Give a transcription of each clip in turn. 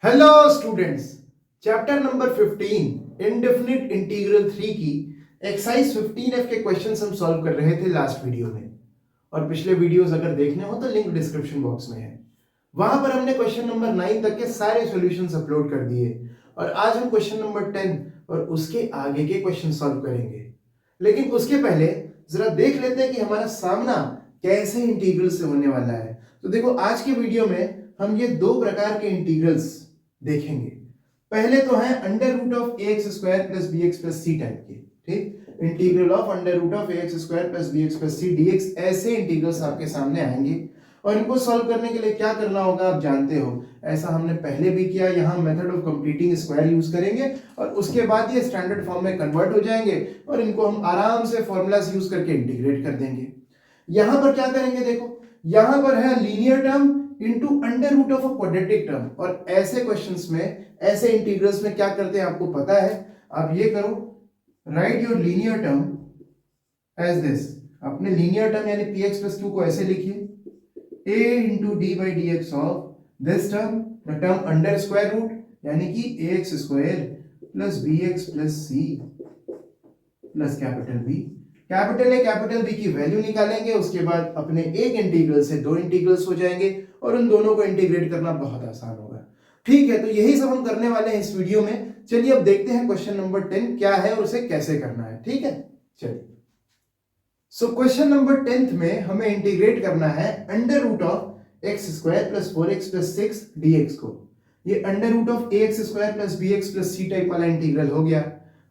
Hello students, chapter number 15 indefinite integral 3 की exercise 15F के questions हम सॉल्व कर रहे थे लास्ट वीडियो में। और पिछले वीडियोस अगर देखने हो तो लिंक डिस्क्रिप्शन बॉक्स में है। वहां पर हमने क्वेश्चन नंबर 9 तक के सारे सॉल्यूशंस अपलोड कर दिए और आज हम क्वेश्चन नंबर 10 और उसके आगे के क्वेश्चन सॉल्व करेंगे। लेकिन उसके पहले जरा देख लेते हैं कि हमारा सामना कैसे इंटीग्रल से होने वाला है। तो देखो, आज के वीडियो में हम ये दो प्रकार के इंटीग्रल्स देखेंगे। पहले तो है under root of a x square plus b x plus c type के, ठीक। Integral of under root of a x square plus b x plus c d x, ऐसे इंटीग्रल्स आपके सामने आएंगे और इनको सॉल्व करने के लिए क्या करना होगा आप जानते हो। ऐसा हमने पहले भी किया। यहाँ method of completing square use करेंगे और उसके बाद ये स्टैंडर्ड फॉर्म में कन्वर्ट हो जाएंगे और इनको हम आराम से फॉर्मूलास यूज करके इंटीग्रेट कर देंगे। यहां पर क्या करेंगे, देखो यहां पर है linear term into under root of a quadratic term. और ऐसे क्वेश्चंस में, ऐसे इंटीग्रल्स में क्या करते हैं आपको पता है। आप ये करो, write your linear term as this. अपने लीनियर टर्म यानी px प्लस 2 को ऐसे लिखिए, a into d by d x of this term, the term under square root यानी कि ax square plus bx plus c plus capital B। Capital A capital B की value निकालेंगे। उसके बाद अपने एक इंटीग्रल से दो इंटीग्रल्स हो जाएंगे और उन दोनों को इंटीग्रेट करना बहुत आसान होगा। ठीक है, तो यही सब हम करने वाले हैं इस वीडियो में। चलिए अब देखते हैं क्वेश्चन नंबर 10 क्या है और उसे कैसे करना है। ठीक है, चलिए। सो क्वेश्चन नंबर 10 में हमें इंटीग्रेट करना है under root of x square plus 4x plus 6 dx को। ये under root of ax square plus bx plus c type वाला इंटीग्रल हो गया।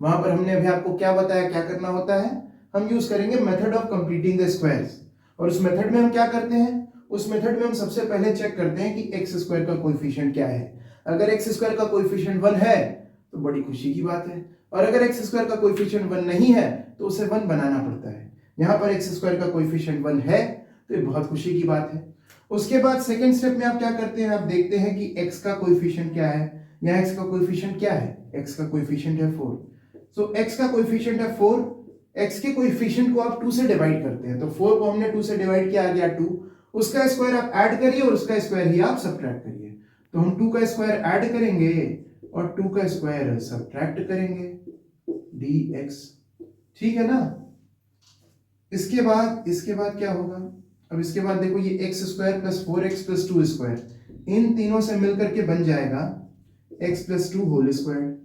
वहां पर हमने अभी आपको क्या बताया, क्या करना होता है। हम यूज करेंगे method of completing the squares. और उस मेथड में हम क्या करते हैं, उस मेथड में हम सबसे पहले चेक करते हैं कि एक्स स्क्वायर का कोएफिशिएंट क्या है। अगर एक्स स्क्वायर का कोएफिशिएंट 1 है तो बड़ी खुशी की बात है, और अगर एक्स स्क्वायर का कोएफिशिएंट 1 नहीं है तो उसे 1 बनाना पड़ता है। यहां पर एक्स स्क्वायर का कोएफिशिएंट 1 है तो ये बहुत खुशी की बात है। उसके बाद सेकंड स्टेप में आप क्या करते हैं, आप देखते हैं कि x का कोएफिशिएंट क्या है। यहाँ x का कोएफिशिएंट क्या है, x का कोएफिशिएंट है 4। सो x का कोएफिशिएंट है 4। x के कोएफिशिएंट को आप 2 से डिवाइड करते हैं, तो 4 को हमने 2 से डिवाइड किया, आ गया 2। उसका स्क्वायर आप ऐड करिए और उसका स्क्वायर ही आप सब्ट्रैक्ट करिए। तो हम 2 का स्क्वायर ऐड करेंगे और 2 का स्क्वायर सब्ट्रैक्ट करेंगे, dx। ठीक है ना। इसके बाद क्या होगा, अब इसके बाद देखो ये x square plus 4x plus 2 square, इन तीनों से मिलकर के बन जाएगा x प्लस 2 होल स्क्वायर।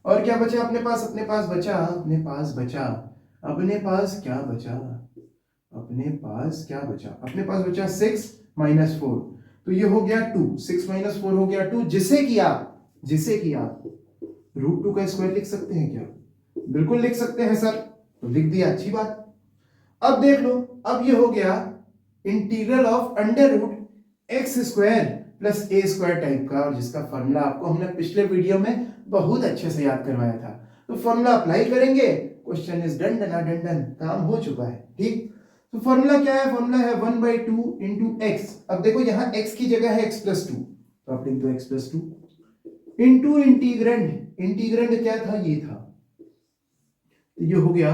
और क्या बचा अपने पास, अपने पास बचा 6 माइनस 4। तो ये हो गया 2, 6 माइनस 4 हो गया 2, जिसे कि आप रूट 2 का स्क्वायर लिख सकते हैं क्या? बिल्कुल लिख सकते हैं सर, तो लिख दिया, अच्छी बात। अब देख लो, अब ये हो गया integral of under root x square plus a square type का, और जिसका फॉर्मूला आपको हमने पिछले वीडियो में बहुत अच्छे से याद करवाया था। तो फॉर्मूला अप्लाई करेंगे, क्वेश्चन इज डन, डन, काम हो चुका है। ठीक, तो फॉर्मूला क्या है, फॉर्मूला है 1/2 इंटू एक्स। अब देखो यहाँ x की जगह है x प्लस 2, तो आप लिख दो x प्लस 2 इंटू इंटीग्रैंड क्या था, ये था। तो ये हो गया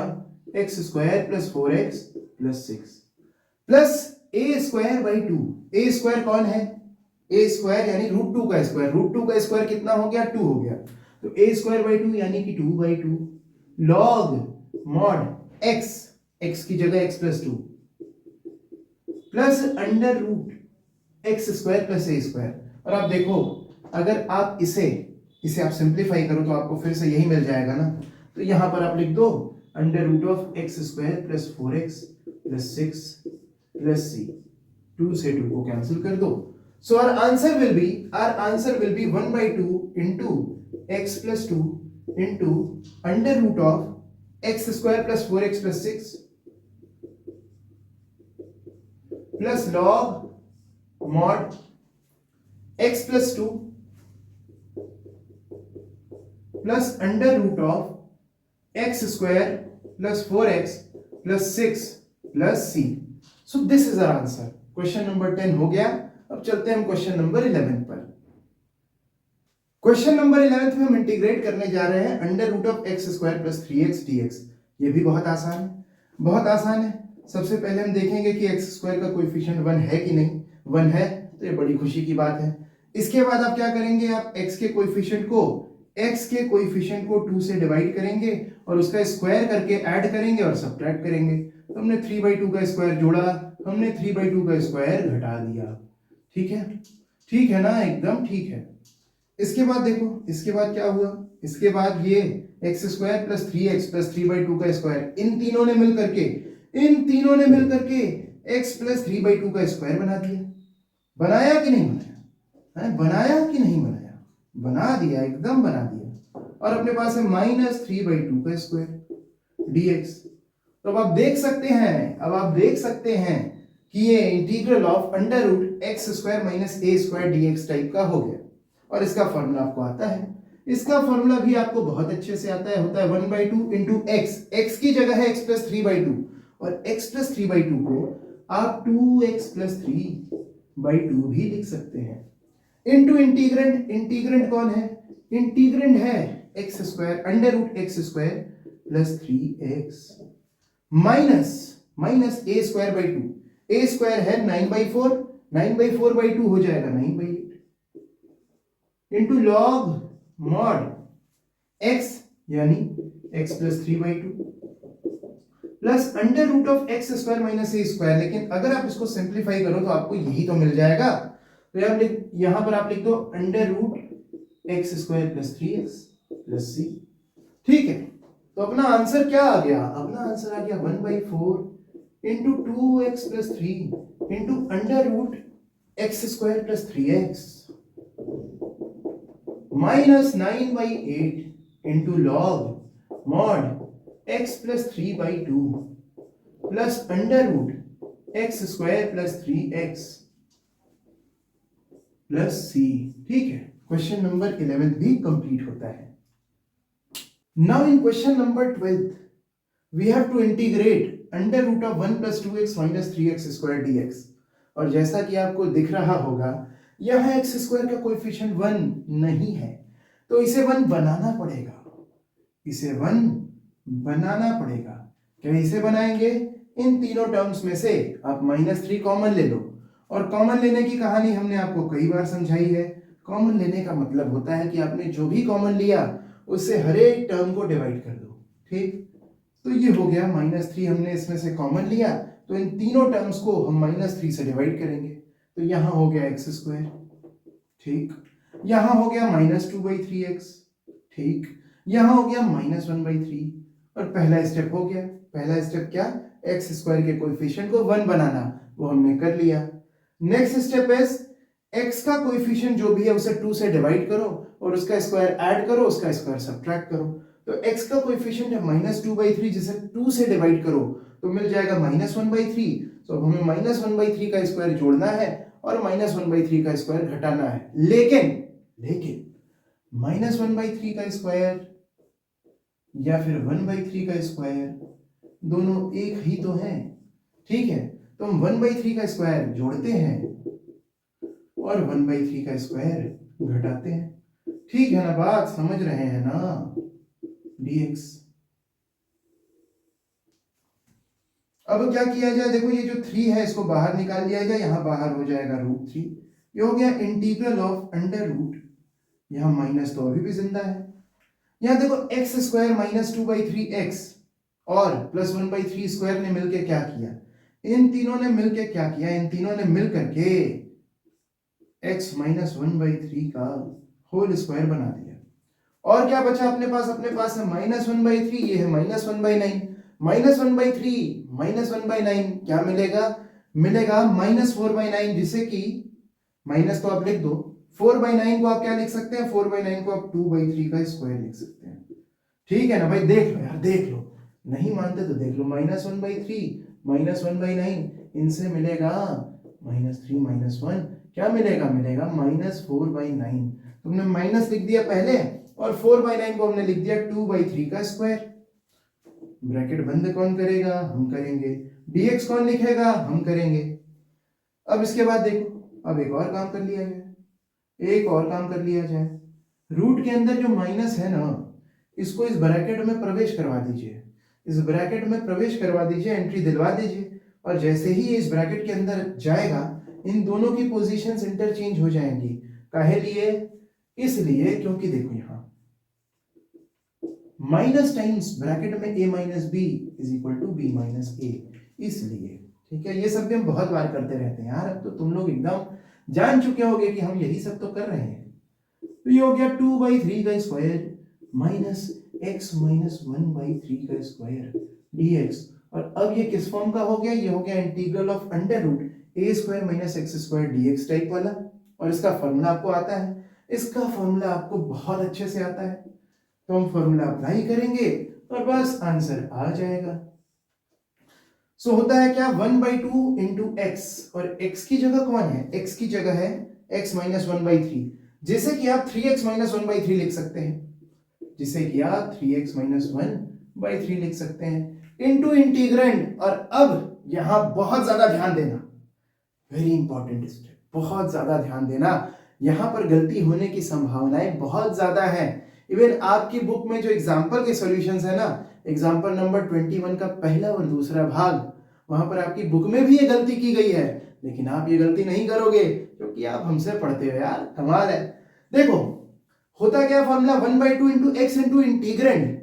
x square plus 4x plus 6 plus a square by 2। A square कौन है, ए स्क्वायर यानी रूट 2 का स्क्वायर। रूट 2 का स्क्वायर कितना हो गया, 2 हो गया। तो ए स्क्वायर बाई 2 यानी कि 2/2 लॉग मॉड एक्स की जगह x plus 2 plus under root x square plus a square. और आप देखो, अगर आप इसे आप सिंप्लीफाई करो तो आपको फिर से यही मिल जाएगा ना। तो यहां पर आप लिख दो under root of x square plus 4x plus 6 plus c। 2 से 2 को कैंसिल कर दो। So our answer will be 1/2 into x plus 2 into under root of x square plus 4x plus 6 plus log mod x plus 2 plus under root of x square plus 4x plus 6 plus c. So this is our answer. Question number 10 हो गया। अब चलते हैं हम question number 11 पर। Question number 11 में हम integrate करने जा रहे हैं under root of x square plus 3x dx। ये भी बहुत आसान है। सबसे पहले हम देखेंगे कि एक्स स्क्वायर का कोएफिशिएंट 1 है कि नहीं। 1 है तो ये बड़ी खुशी की बात है। इसके बाद आप क्या करेंगे, आप x के कोएफिशिएंट को 2 से डिवाइड करेंगे और उसका स्क्वायर करके ऐड करेंगे और सब्ट्रैक्ट करेंगे। तो हमने 3/2 का स्क्वायर जोड़ा, हमने 3/2 का स्क्वायर घटा दिया। ठीक है, ठीक है ना, एकदम ठीक है। इसके बाद देखो, इसके बाद क्या हुआ, इसके बाद ये x square plus 3x plus 3/2 का स्क्वायर, इन तीनों ने मिलकर के x प्लस 3/2 का स्क्वायर बना दिया। बनाया कि नहीं बनाया है, बनाया कि नहीं बनाया, बना दिया, एकदम बना दिया। और अपने पास है -3/2 का स्क्वायर dx। तो अब आप देख सकते हैं कि ये integral of √x² - a² dx type का हो गया। और इसका फॉर्मूला आपको आता है, इसका फॉर्मूला भी आपको बहुत अच्छे से आता है, होता है 1/2 इंटू x की जगह है x प्लस 3/2 और x प्लस 3/2 को आप 2x प्लस 3/2 भी लिख सकते हैं। इंटू इंटीग्रेंड कौन है, इंटीग्रेंड है x² √x² plus 3x minus a²/2, a² है 9/4, 9/4/2 हो जाएगा 9/8 इंटू लॉग मॉड x यानी x plus 3/2 plus √x² - a²। लेकिन अगर आप इसको सिंप्लीफाई करो तो आपको यही तो मिल जाएगा। तो यहां पर आप लिख दो √x² plus 3x plus c। ठीक है, तो अपना आंसर क्या आ गया, अपना आंसर आ गया 1/4 into 2x plus 3 into √x² plus 3x minus 9/8 into log mod x plus 3/2 plus √x² plus 3x plus c। ठीक है, क्वेश्चन नंबर 11 भी कंप्लीट होता है। Now in question number 12 we have to integrate √1 + 2x - 3x² dx। और जैसा कि आपको दिख रहा होगा, यहां x² का कोएफिशिएंट 1 नहीं है, तो इसे 1 बनाना पड़ेगा, इसे 1 बनाना पड़ेगा। कैसे बनाएंगे, इन तीनों टर्म्स में से आप -3 कॉमन ले लो। और कॉमन लेने की कहानी हमने आपको कई बार समझाई है। कॉमन लेने का मतलब होता है कि आपने जो भी कॉमन लिया उससे हर एक टर्म को डिवाइड कर दो। ठीक, तो ये हो गया -3, हमने इसमें से कॉमन लिया, तो इन तीनों टर्म्स को हम -3 से डिवाइड करेंगे। तो यहां हो गया x², ठीक, यहां हो गया -2/3x, ठीक, यहां हो गया -1/3। और पहला स्टेप हो गया, पहला स्टेप क्या, x² के कोएफिशिएंट को 1 बनाना, वो हमने कर लिया। नेक्स्ट स्टेप है x का कोएफिशिएंट जो भी है उसे 2 से डिवाइड करो और उसका स्क्वायर ऐड करो, उसका स्क्वायर सब्ट्रैक्ट करो। तो x का कोएफिशिएंट है -2/3, जिसे 2 से डिवाइड करो तो मिल जाएगा -1/3। तो अब हमें -1/3 का स्क्वायर जोड़ना है और -1/3 का स्क्वायर घटाना है। लेकिन -1/3 का स्क्वायर या फिर 1/3 का स्क्वायर दोनों एक ही तो हैं। ठीक है, तो हम 1/3 का स्क्वायर जोड़ते हैं और 1/3 का स्क्वायर घटाते हैं। ठीक है ना, बात समझ रहे हैं ना, dx। अब क्या किया जाए, देखो ये जो 3 है इसको बाहर निकाल दिया जाए, यहां बाहर हो जाएगा √3। ये हो गया इंटीग्रल ऑफ √, यहां माइनस तो अभी भी जिंदा है। यहां देखो x² - 2/3x और प्लस 1/3 स्क्वायर ने मिलकर क्या किया, इन तीनों ने मिलकर क्या किया, इन तीनों ने मिलकर के x - 1/3 का होल स्क्वायर बना दिया। और क्या बचा अपने पास है -1/3, ये है -1/9, -1/3 क्या मिलेगा, -4/9, जिसे कि माइनस तो आप लिख दो, 4/9 को आप क्या लिख सकते हैं, 4/9 को आप 2/3 का स्क्वायर लिख सकते हैं। ठीक है ना भाई, देख लो यार, देख लो, नहीं मानते तो देख लो, -1/3 -1/9 इनसे मिलेगा -3 -1, क्या मिलेगा, -4/9। तुमने माइनस लिख दिया पहले और 4/9 को हमने लिख दिया 2/3 का स्क्वायर। ब्रैकेट बंद कौन करेगा, हम करेंगे। dx कौन लिखेगा, हम करेंगे। अब इसके बाद देखो, अब एक और काम कर लिया जाए, रूट के अंदर जो माइनस है ना, इसको इस ब्रैकेट में प्रवेश करवा दीजिए, एंट्री दिलवा दीजिए। और जैसे ही इस ब्रैकेट के अंदर जाएगा, इन दोनों की पोजीशंस इंटरचेंज हो जाएंगी, काहे लिए? इसलिए क्योंकि देखो यहां माइनस टाइम्स ब्रैकेट में a minus b is equal to b minus a, इसलिए ठीक है। ये सब भी हम बहुत बार करते रहते हैं यार, अब तो तुम लोग एकदम जान चुके होगे कि हम यही सब तो कर रहे हैं। तो ये हो गया 2/3 का स्क्वायर माइनस x माइनस 1/3 का स्क्वायर dx। और अब ये किस फॉर्म का हो गया? ये हो गया integral of under root a square minus x square dx type वाला। और इसका फॉर्मूला आपको आता है, इसका फॉर्मूला आपको बहुत अच्छे से आता है, तो हम फॉर्मूला अप्लाई करेंगे और बस आंसर आ जाएगा। सो होता है क्या? 1/2 इंटू एक्स, और x की जगह कौन है? x की जगह है x माइनस 1/3, जैसे कि आप 3x माइनस 1/3 लिख सकते हैं, जिसे कि आप 3x माइनस 1/3 लिख सकते हैं, इंटू इंटीग्रेंड। और अब यहां बहुत ज्यादा ध्यान देना, वेरी इंपॉर्टेंट स्टेप, बहुत ज्यादा ध्यान देना, यहां पर गलती होने की संभावनाएं बहुत ज्यादा है। इवन आपकी बुक में जो एग्जाम्पल के सॉल्यूशंस है ना, एग्जाम्पल नंबर 21 का पहला और दूसरा भाग, वहां पर आपकी बुक में भी ये गलती की गई है, लेकिन आप ये गलती नहीं करोगे क्योंकि आप हमसे पढ़ते हो यार, कमाल है। देखो होता क्या formula? 1/2 into x into integrand,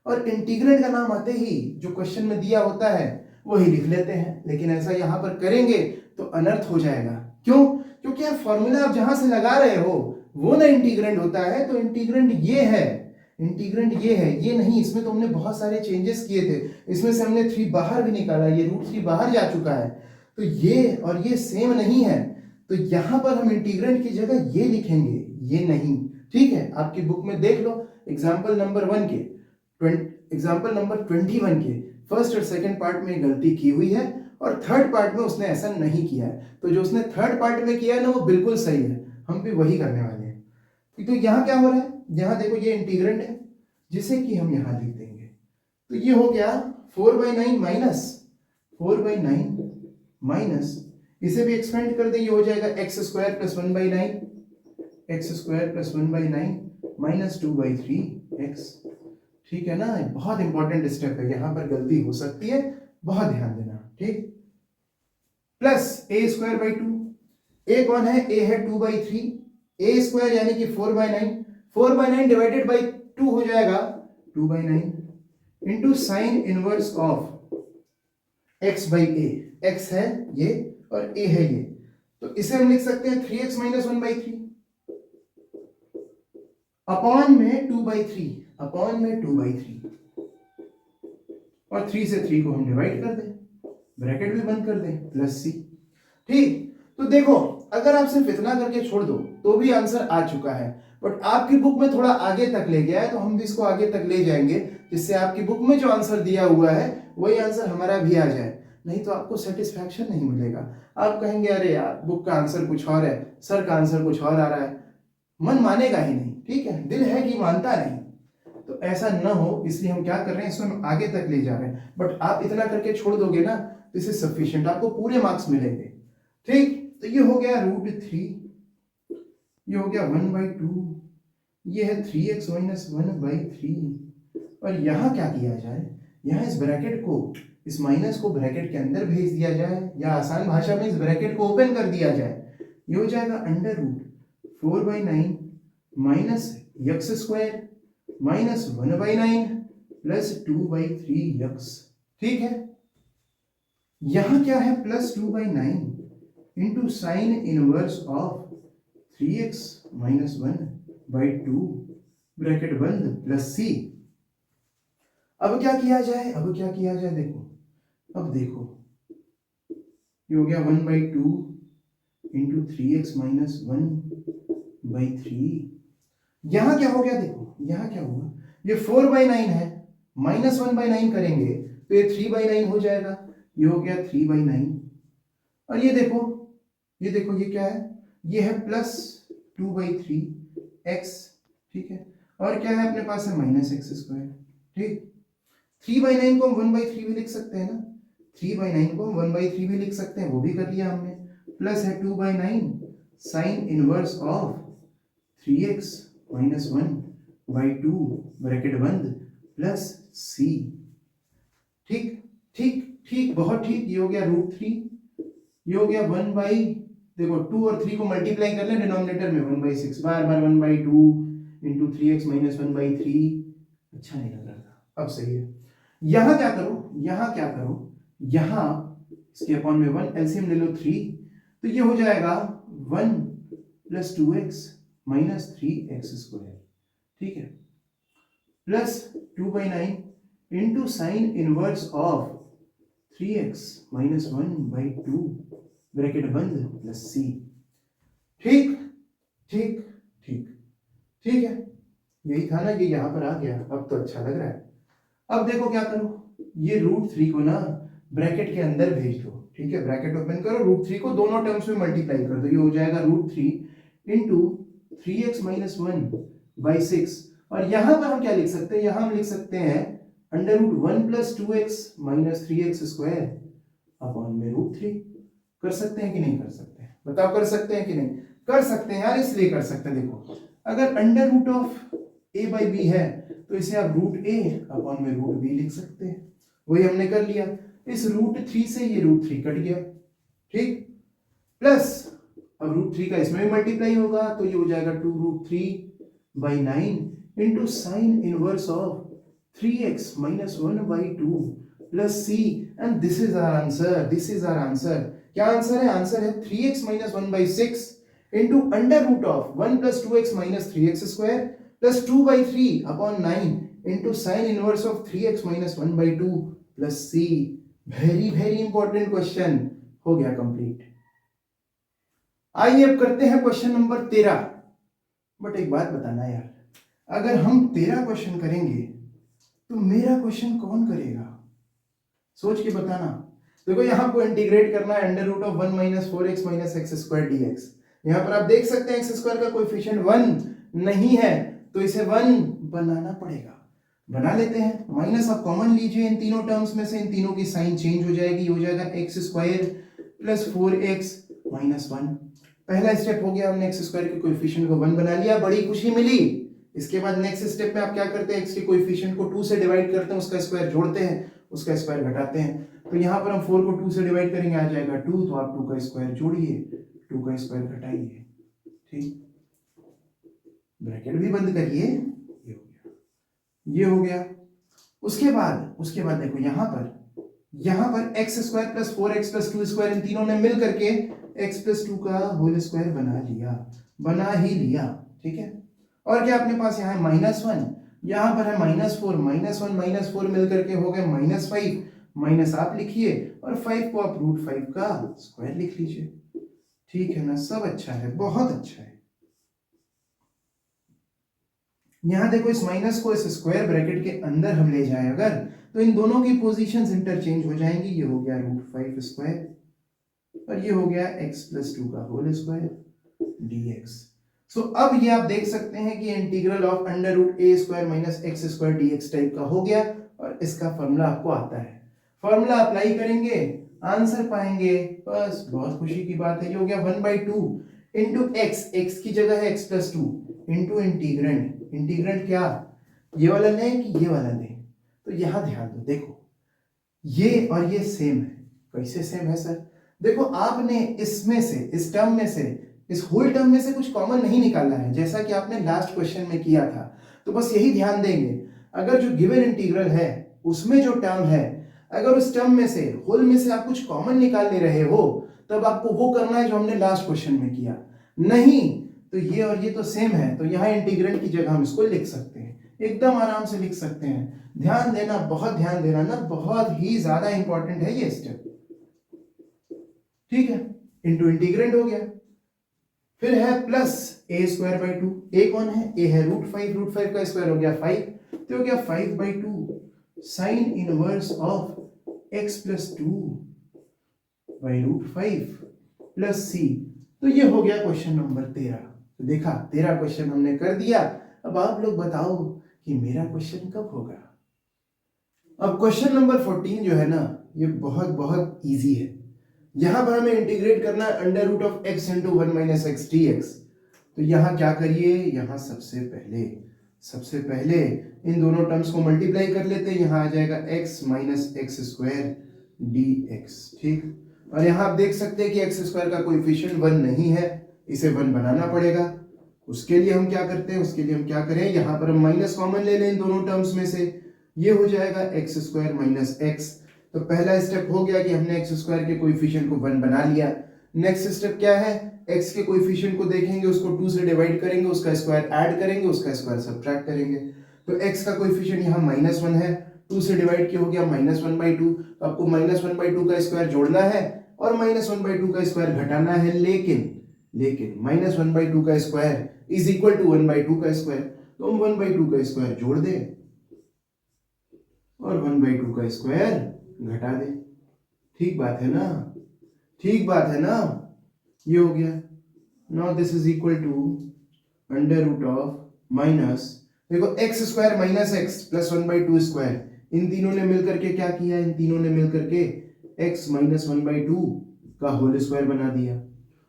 और इंटीग्रेंड का नाम आते ही जो क्वेश्चन में दिया होता है वही लिख लेते हैं, लेकिन ऐसा यहां पर करेंगे तो अनर्थ हो जाएगा। क्यों? क्योंकि आप फॉर्मूला आप जहां से लगा रहे हो वो ना इंटीग्रेंड होता है, तो इंटीग्रेंड ये है, इंटीग्रेंड ये है, ये नहीं। इसमें तो हमने बहुत सारे चेंजेस किए थे, इसमें से हमने 3 बाहर भी निकाला, ये √3 बाहर जा चुका है, तो ये और ये सेम नहीं है, तो यहां पर हम इंटीग्रेंड की जगह ये लिखेंगे, ये नहीं। ठीक है, आपकी बुक में देख लो एग्जाम्पल नंबर 1 के एग्जाम्पल नंबर 21 के फर्स्ट और सेकंड पार्ट में गलती की हुई है, और थर्ड पार्ट में उसने ऐसा नहीं किया है। तो जो उसने थर्ड पार्ट में किया है ना, वो बिल्कुल सही है, हम भी वही करने वाले हैं। तो यहाँ क्या हो रहा है? यहाँ देखो ये इंटीग्रेंड है, जिसे कि हम यहाँ लिख देंगे, तो ये हो गया 4/9 माइनस 4/9 माइनस, इसे भी एक्सपेंड कर दे, ये हो जाएगा x square plus 1/9, x square plus 1/9 minus 2/3x। ठीक है ना, बहुत इंपॉर्टेंट स्टेप है, यहां पर गलती हो सकती है, बहुत ध्यान देना। ठीक, plus a square by 2, a कौन है? a है 2/3, a स्क्वायर यानी कि 4/9, 4/9 डिवाइडेड बाई 2 हो जाएगा 2/9 into sine inverse of x by a, x है ये और a है ये, तो इसे हम लिख सकते हैं 3x माइनस 1/3 अपॉन में 2/3, अपॉन में 2/3, और 3 से 3 को हम डिवाइड कर दें, ब्रैकेट भी बंद कर दें, प्लस c। ठीक, तो देखो अगर आप सिर्फ इतना करके छोड़ दो तो भी आंसर आ चुका है, बट आपकी बुक में थोड़ा आगे तक ले गया है, तो हम भी इसको आगे तक ले जाएंगे, जिससे आपकी बुक में जो आंसर दिया हुआ है वही आंसर हमारा भी आ जाए, नहीं तो आपको सेटिस्फैक्शन नहीं मिलेगा। आप कहेंगे अरे यार बुक का आंसर कुछ और है, सर का आंसर कुछ और आ रहा है, मन मानेगा ही नहीं। ठीक है, दिल है कि मानता नहीं, तो ऐसा न हो इसलिए हम क्या कर रहे हैं, इसको हम आगे तक ले जा रहे हैं। बट आप इतना करके छोड़ दोगे ना, दिस इज सफिशिएंट, आपको पूरे मार्क्स मिलेंगे। ठीक, तो ये हो गया √3, ये हो गया 1/2, ये है 3x माइनस 1/3, और यहां क्या किया जाए, यहां इस ब्रैकेट को, इस माइनस को ब्रैकेट के अंदर भेज दिया जाए, या आसान भाषा में इस ब्रैकेट को ओपन कर दिया जाए, ये हो जाएगा √4/9 minus x square minus 1/9 plus 2/3x। ठीक है, यहां क्या है, plus 2/9 into sine inverse of 3x minus 1/2 bracket बंद प्लस c। अब क्या किया जाए, अब क्या किया जाए, देखो अब देखो, ये हो गया 1/2 इंटू 3x माइनस 1/3, यहां क्या हो गया, देखो यहां क्या होगा, ये 4/9 है, माइनस 1/9 करेंगे तो ये 3/9 हो जाएगा, ये हो गया 3/9, और ये देखो ये क्या है, ये है प्लस 2/3x। ठीक है, और क्या है अपने पास है माइनस x स्क्वायर। ठीक, 3/9 को हम 1/3 भी लिख सकते हैं ना, 3/9 को हम 1/3 भी लिख सकते हैं, वो भी कर लिया हमने, प्लस है 2/9 sign inverse of 3x minus 1/2 bracket बंद प्लस c। ठीक ठीक ठीक, बहुत ठीक, ये हो गया √3, ये हो गया 1/2 देखो 2 और 3 को मल्टीप्लाई कर लें डिनोमिनेटर में 1/6, बार बार 1/2 इंटू 3x माइनस 1/3, अच्छा नहीं लग रहा था, अब सही है। यहाँ क्या करो, यहाँ इसके अपॉन में 1, एलसीएम ले लो 3, तो ये हो जाएगा 1 प्लस 2x माइनस 3x², ठीक है, plus 2/9 into sine inverse of 3x minus 1/2 bracket बंद प्लस c। ठीक ठीक ठीक ठीक है, यही था ना, ये यहां पर आ गया, अब तो अच्छा लग रहा है। अब देखो क्या करो, ये √3 को ना ब्रैकेट के अंदर भेज दो, ठीक है, ब्रैकेट ओपन करो, √3 को दोनों टर्म्स में मल्टीप्लाई कर दो, ये हो जाएगा √3 इंटू 3x माइनस 1/6, और यहां पर हम क्या लिख सकते हैं, यहां हम लिख सकते हैं √1 plus 2x minus 3x² upon में √3। कर सकते हैं कि नहीं कर सकते, बताओ कर सकते हैं कि नहीं कर सकते हैं यार, इसलिए कर सकते हैं। देखो अगर √a/b है तो इसे आप √a अपॉन में √b लिख सकते हैं, वही हमने कर लिया। इस √3 से ये √3 कट गया, ठीक, प्लस अब √3 का इसमें भी मल्टीप्लाई होगा, तो ये हो जाएगा 2√3/9 into sine inverse of 3x minus 1/2 plus c, and this is our answer. क्या आंसर है, आंसर है 3x minus 1/6 into √1 plus 2x minus 3x² plus 2/3 upon 9 into sine inverse of 3x minus 1/2 plus c। Very very important question, हो गया complete. आइए अब करते हैं question number 13। But एक बात बताना यार, अगर हम 13 क्वेश्चन करेंगे तो मेरा क्वेश्चन कौन करेगा, सोच के बताना। देखो यहां को इंटीग्रेट करना है √1 minus 4x minus x² dx। यहां पर आप देख सकते हैं x² का कोएफिशिएंट 1 नहीं है, तो इसे 1 बनाना पड़ेगा, बना लेते हैं। माइनस आप कॉमन लीजिए इन तीनों टर्म्स में से, इन तीनों की साइन चेंज हो जाएगी, हो जाएगा x² प्लस 4x माइनस 1। पहला स्टेप हो गया, हमने x² के कोएफिशिएंट को 1 बना लिया, बड़ी खुशी मिली। इसके बाद नेक्स्ट स्टेप में आप क्या करते हैं, x के कोएफिशिएंट को 2 से डिवाइड करते हैं, उसका स्क्वायर जोड़ते हैं, उसका स्क्वायर घटाते हैं। तो यहां पर हम 4 को 2 से डिवाइड करेंगे, आ जाएगा 2, तो आप 2 का स्क्वायर जोड़िए, 2 का स्क्वायर घटाइए, ठीक, ब्रैकेट भी बंद करिए, ये हो गया, ये हो गया। उसके बाद देखो यहां पर x² प्लस 4x प्लस 2² इन तीनों ने मिल करके x प्लस 2 का होल स्क्वायर बना ही लिया, ठीक है। और क्या अपने पास यहाँ है -1, यहां पर है -4, -1 -4 मिल करके हो गए -5, माइनस आप लिखिए और 5 को आप √5 का स्क्वायर लिख लीजिए, ठीक है ना, सब अच्छा है, बहुत अच्छा है। यहां देखो इस माइनस को इस स्क्वायर ब्रैकेट के अंदर हम ले जाएं अगर, तो इन दोनों की पोजीशंस इंटरचेंज हो जाएंगी, ये हो गया √5² और ये हो गया x प्लस 2 का होल स्क्वायर dx। सो अब ये आप देख सकते हैं कि integral of √a² minus x² dx type का हो गया, और इसका फॉर्मूला आपको आता है, फॉर्मूला अप्लाई करेंगे, आंसर पाएंगे, बस बहुत खुशी की बात है। ये हो गया 1/2 इंटू x की जगह है x प्लस 2 इंटू इंटीग्रेंट क्या, ये वाला लें कि ये वाला लें, तो यहां ध्यान दो, देखो ये और ये सेम है। कैसे सेम है सर, देखो आपने इसमें से, इस टर्म में से, इस होल टर्म में से कुछ कॉमन नहीं निकालना है, जैसा कि आपने लास्ट क्वेश्चन में किया था। तो बस यही ध्यान देंगे, अगर जो गिवन इंटीग्रल है उसमें जो टर्म है, अगर उस टर्म में से, होल में से आप कुछ कॉमन निकाल ले रहे हो, तब आपको वो करना है जो हमने लास्ट क्वेश्चन में किया। नहीं तो ये और ये तो सेम है, तो यहाँ इंटीग्रेंट की जगह हम इसको लिख सकते हैं, एकदम आराम से लिख सकते हैं। ध्यान देना, बहुत ध्यान देना ना, बहुत ही ज्यादा इंपॉर्टेंट है ये स्टेप, ठीक है। इंटू इंटीग्रेंट हो गया, फिर है प्लस a²/2, a कौन है, a है √5 का स्क्वायर हो गया 5, तो हो गया 5/2 sign inverse of x plus 2/√5 plus c। तो ये हो गया क्वेश्चन नंबर 13। तो देखा 13 क्वेश्चन हमने कर दिया। अब आप लोग बताओ कि मेरा क्वेश्चन कब होगा। अब क्वेश्चन नंबर 14 जो है ना, ये बहुत बहुत इजी है। यहां पर हमें इंटीग्रेट करना है √x into 1 minus x dx। तो यहां क्या करिए, यहां सबसे पहले इन दोनों टर्म्स को मल्टीप्लाई कर लेते हैं, यहां आ जाएगा x माइनस x² dx, ठीक। और यहाँ आप देख सकते हैं कि एक्स स्क्वायर का कोएफिशिएंट 1 नहीं है, इसे 1 बनाना पड़ेगा। उसके लिए हम क्या करते हैं, उसके लिए हम क्या करें, यहाँ पर हम माइनस कॉमन ले लें इन दोनों टर्म्स में से, ये हो जाएगा एक्स स्क्वायर माइनस एक्स। तो पहला स्टेप हो गया कि हमने एक्स स्क्वायर के कोएफिशिएंट को 1 बना लिया। नेक्स्ट स्टेप क्या है, एक्स के कोएफिशिएंट को देखेंगे, उसको 2 से डिवाइड करेंगे, उसका स्क्वायर ऐड करेंगे, उसका स्क्वायर सब्ट्रैक्ट करेंगे। तो एक्स का कोएफिशिएंट यहाँ -1 है, 2 से डिवाइड किया हो गया -1/2। तो आपको -1/2 का स्क्वायर जोड़ना है और -1/2 का स्क्वायर घटाना है, लेकिन -1/2 का स्क्वायर इज इक्वल टू 1/2 का स्क्वायर। तो हम 1/2 का स्क्वायर जोड़ दें और 1/2 का स्क्वायर घटा दें। ठीक बात है ना, ठीक बात है ना, ये हो गया। Now this is equal to under root of minus, देखो x square minus x plus 1/2 square, इन तीनों ने मिलकर के क्या किया, इन तीनों ने मिलकर के x माइनस 1/2 का होल स्क्वायर बना दिया।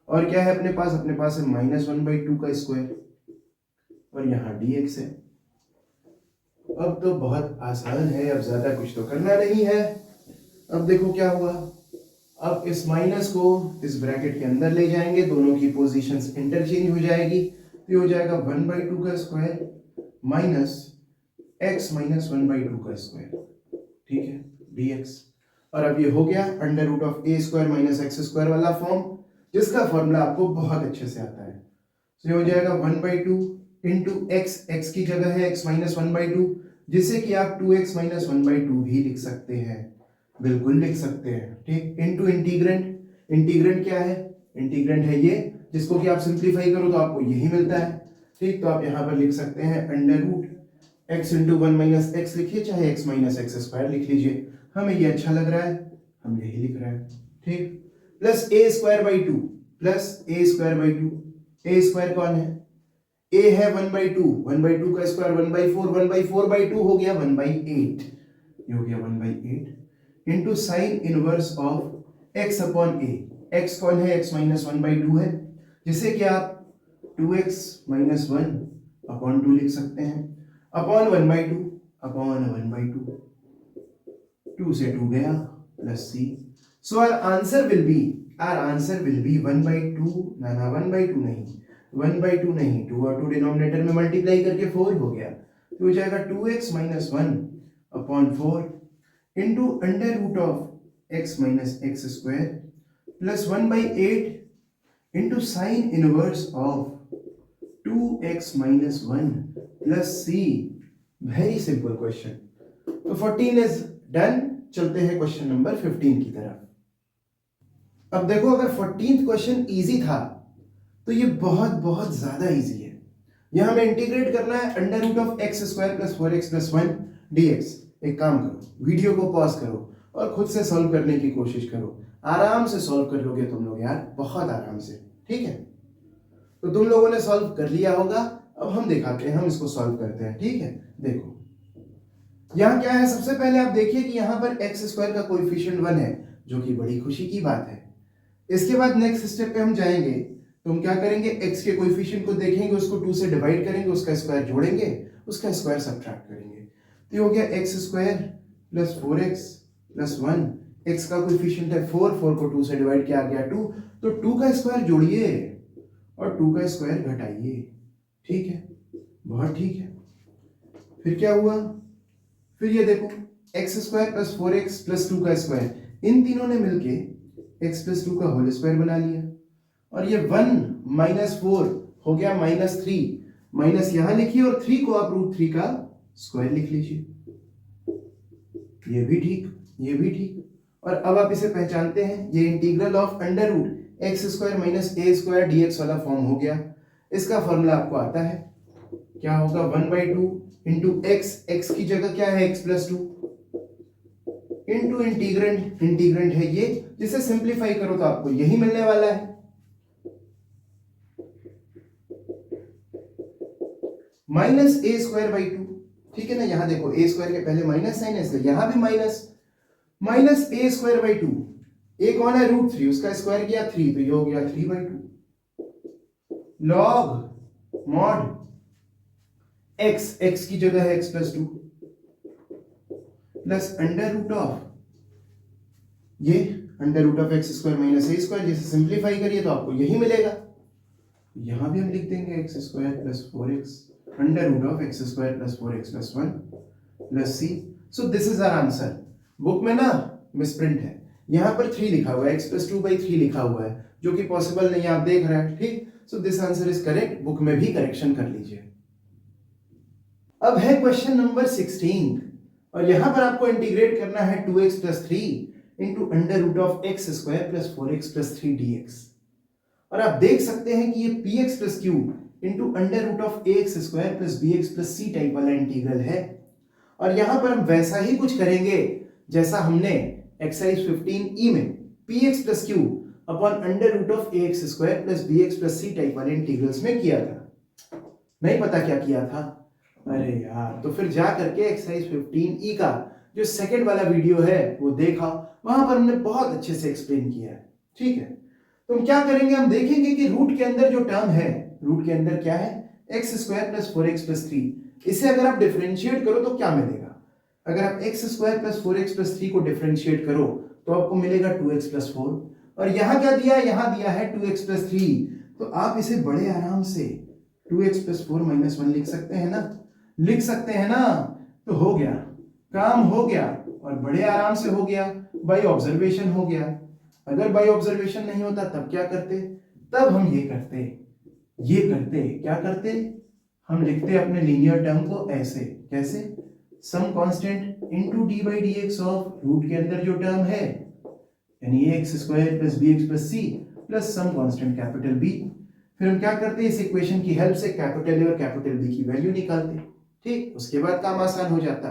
और क्या है अपने पास है -1/2 का स्क्वायर और यहाँ dx है। अब तो बहुत आसान है, अब ज्यादा कुछ तो करना नहीं है। अब देखो क्या हुआ, अब इस माइनस को इस ब्रैकेट के अंदर ले जाएंगे, दोनों की पोजीशंस इंटरचेंज हो जाएगी, तो हो जाएगा 1/2 का स्क्वायर माइनस x माइनस 1/2 का स्क्वायर, ठीक है, dx। और अब ये हो गया under root of a square minus x square वाला फॉर्म, जिसका फॉर्मूला आपको बहुत अच्छे से आता है। तो ये हो जाएगा 1/2 इंटू x की जगह है x माइनस 1/2, जिसे कि आप 2x माइनस 1/2 भी लिख सकते हैं, बिल्कुल लिख सकते हैं, ठीक। इंटू इंटीग्रेंट क्या है, इंटीग्रेंट है ये, जिसको कि आप सिंप्लीफाई करो तो आपको यही मिलता है, ठीक। तो आप यहाँ पर लिख सकते हैं under root x into 1 minus x लिखिए, चाहे x माइनस एक्स स्क्वायर लिख लीजिए, हमें ये अच्छा लग रहा है, हम यही लिख रहे हैं, ठीक। Plus a square by 2, a square कौन है, a है 1/2, 1/2 का स्क्वायर 1/4, 1/4/2 हो गया 1/8, ये हो गया 1/8 into sine inverse of x upon a, x कौन है, x माइनस 1/2 है, जिसे कि आप 2x माइनस 1 अपॉन 2 लिख सकते हैं, अपॉन 1/2 अपॉन 1/2, 2 से 2 गया plus c। So our answer will be 1/2, ना 1/2 नहीं, 1/2 नहीं, 2 और 2 डिनोमिनेटर में मल्टीप्लाई करके 4 हो गया, तो हो जाएगा 2x minus 1 upon 4 into under root of x minus x square plus 1/8 into sine inverse of 2x minus 1 plus c। Very simple question. तो 14 इज डन। चलते हैं क्वेश्चन नंबर 15 की तरफ। अब देखो, अगर 14th क्वेश्चन इजी था तो ये बहुत बहुत ज्यादा इजी है। यहां हमें इंटीग्रेट करना है under root of x square plus 4x plus 1 dx। एक काम करो, वीडियो को पॉज करो और खुद से सॉल्व करने की कोशिश करो, आराम से सॉल्व कर लोगे तुम लोग यार, बहुत आराम से, ठीक है। तो तुम लोगों ने सॉल्व कर लिया होगा, अब हम दिखाते हैं, हम इसको सॉल्व करते हैं, ठीक है। देखो यहां क्या है, सबसे पहले आप देखिए कि यहां पर एक्स स्क्वायर का कोएफिशिएंट 1 है, जो कि बड़ी खुशी की बात है। इसके बाद नेक्स्ट स्टेप पे हम जाएंगे, तो हम क्या करेंगे, x के कोएफिशिएंट को देखेंगे, उसको 2 से डिवाइड करेंगे, उसका स्क्वायर जोड़ेंगे, उसका स्क्वायर सब्ट्रैक्ट करेंगे। तो ये हो गया x square plus 4x plus 1, x का कोएफिशिएंट है 4, 4 को 2 से डिवाइड किया गया 2, तो 2 का स्क्वायर जोड़िए और 2 का स्क्वायर घटाइए, ठीक है, बहुत ठीक है। फिर क्या हुआ, फिर ये देखो x square plus 4x plus 2 का स्क्वायर, इन तीनों ने मिलके x प्लस 2 का होल स्क्वायर बना लिया, और ये 1 माइनस 4 हो गया -3, माइनस यहां लिखिए और 3 को आप √3 का स्क्वायर लिख लीजिए, ये भी ठीक, ये भी ठीक। और अब आप इसे पहचानते हैं, ये integral of under root x square minus a square dx वाला फॉर्म हो गया। इसका फॉर्मूला आपको आता है, क्या होगा, 1/2 इंटू एक्स की जगह क्या है, x प्लस 2 इंटू इंटीग्रेंट है ये, जिसे सिंप्लीफाई करो तो आपको यही मिलने वाला है, माइनस ए स्क्वायर बाई 2, ठीक है ना। यहां देखो ए स्क्वायर के पहले माइनस साइन है, इसलिए यहां भी माइनस ए स्क्वायर बाई 2, ए कौन है, √3, उसका स्क्वायर किया 3, तो ये हो गया 3/2 लॉग मॉड x की जगह है x plus 2 plus under root of ये under root of x square minus a square, जैसे सिंप्लीफाई करिए तो आपको यही मिलेगा। यहां भी हम लिख देंगे x square plus 4x under root of x square plus 4x plus 1 plus c. So this is our answer. Book में ना मिसप्रिंट है, यहाँ पर 3 लिखा हुआ है, x प्लस 2/3 लिखा हुआ है, जो कि पॉसिबल नहीं है, आप देख रहे हैं। ठीक, so this answer is correct. Book में भी करेक्शन कर लीजिए। अब है क्वेश्चन नंबर 16 और यहां पर आपको इंटीग्रेट करना है 2x plus 3 into under root of x square plus 4x plus 3 dx। और आप देख सकते हैं कि ये px plus q into under root of ax square plus bx plus c type वाला इंटीग्रल है। और यहां पर हम वैसा ही कुछ करेंगे जैसा हमने एक्सरसाइज 15E में px plus q upon under root of ax square plus bx plus c type वाले इंटीग्रल्स में किया था। नहीं पता क्या किया था? अरे यार, तो फिर जा करके एक्सरसाइज 15E का जो सेकंड वाला वीडियो है वो देखा, वहां पर हमने बहुत अच्छे से एक्सप्लेन किया है। ठीक है, तो हम क्या करेंगे, हम देखेंगे कि रूट के अंदर जो टर्म है, रूट के अंदर क्या है, x square plus 4x plus 3। इसे अगर आप डिफरेंशिएट करो तो क्या मिलेगा? अगर आप x square plus 4x plus 3 को डिफरेंशिएट करो तो आपको मिलेगा 2x प्लस 4। और यहां क्या दिया है? यहां दिया है 2x प्लस 3। तो आप इसे बड़े आराम से 2x प्लस 4 माइनस 1 लिख सकते हैं ना, लिख सकते हैं ना। तो हो गया, काम हो गया, और बड़े आराम से हो गया, बाय ऑब्जर्वेशन हो गया। अगर बाय ऑब्जर्वेशन नहीं होता तब क्या करते? तब हम ये करते क्या करते, हम लिखते अपने लीनियर टर्म को ऐसे, कैसे, some constant into d by d x of root के अंदर जो टर्म है यानी x square plus b x plus c plus some constant capital B. फिर हम क्या करते, इस इक्वेशन की हेल्प से कैपिटल ए और कैपिटल बी की वैल्यू निकालते। ठीक, उसके बाद काम आसान हो जाता।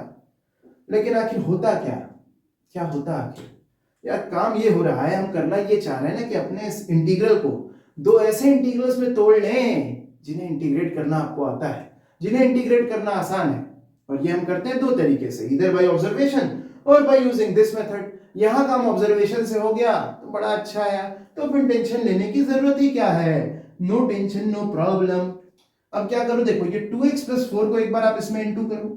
लेकिन आखिर होता क्या होता आखिर? यार काम ये हो रहा है, हम करना ये चाह रहे हैं ना कि अपने इस इंटीग्रल को दो ऐसे इंटीग्रल्स में तोड़ लें जिन्हें इंटीग्रेट करना आपको आता है, जिन्हें इंटीग्रेट करना आसान है। और ये हम करते हैं दो तरीके से, इधर बाय ऑब्जर्वेशन और बाय यूजिंग दिस मेथड। यहां काम ऑब्जर्वेशन से हो गया तो बड़ा अच्छा है, तो फिर टेंशन लेने की जरूरत ही क्या है, नो टेंशन नो प्रॉब्लम। अब क्या करो, देखो ये 2x प्लस 4 को एक बार आप इसमें इंटू करो,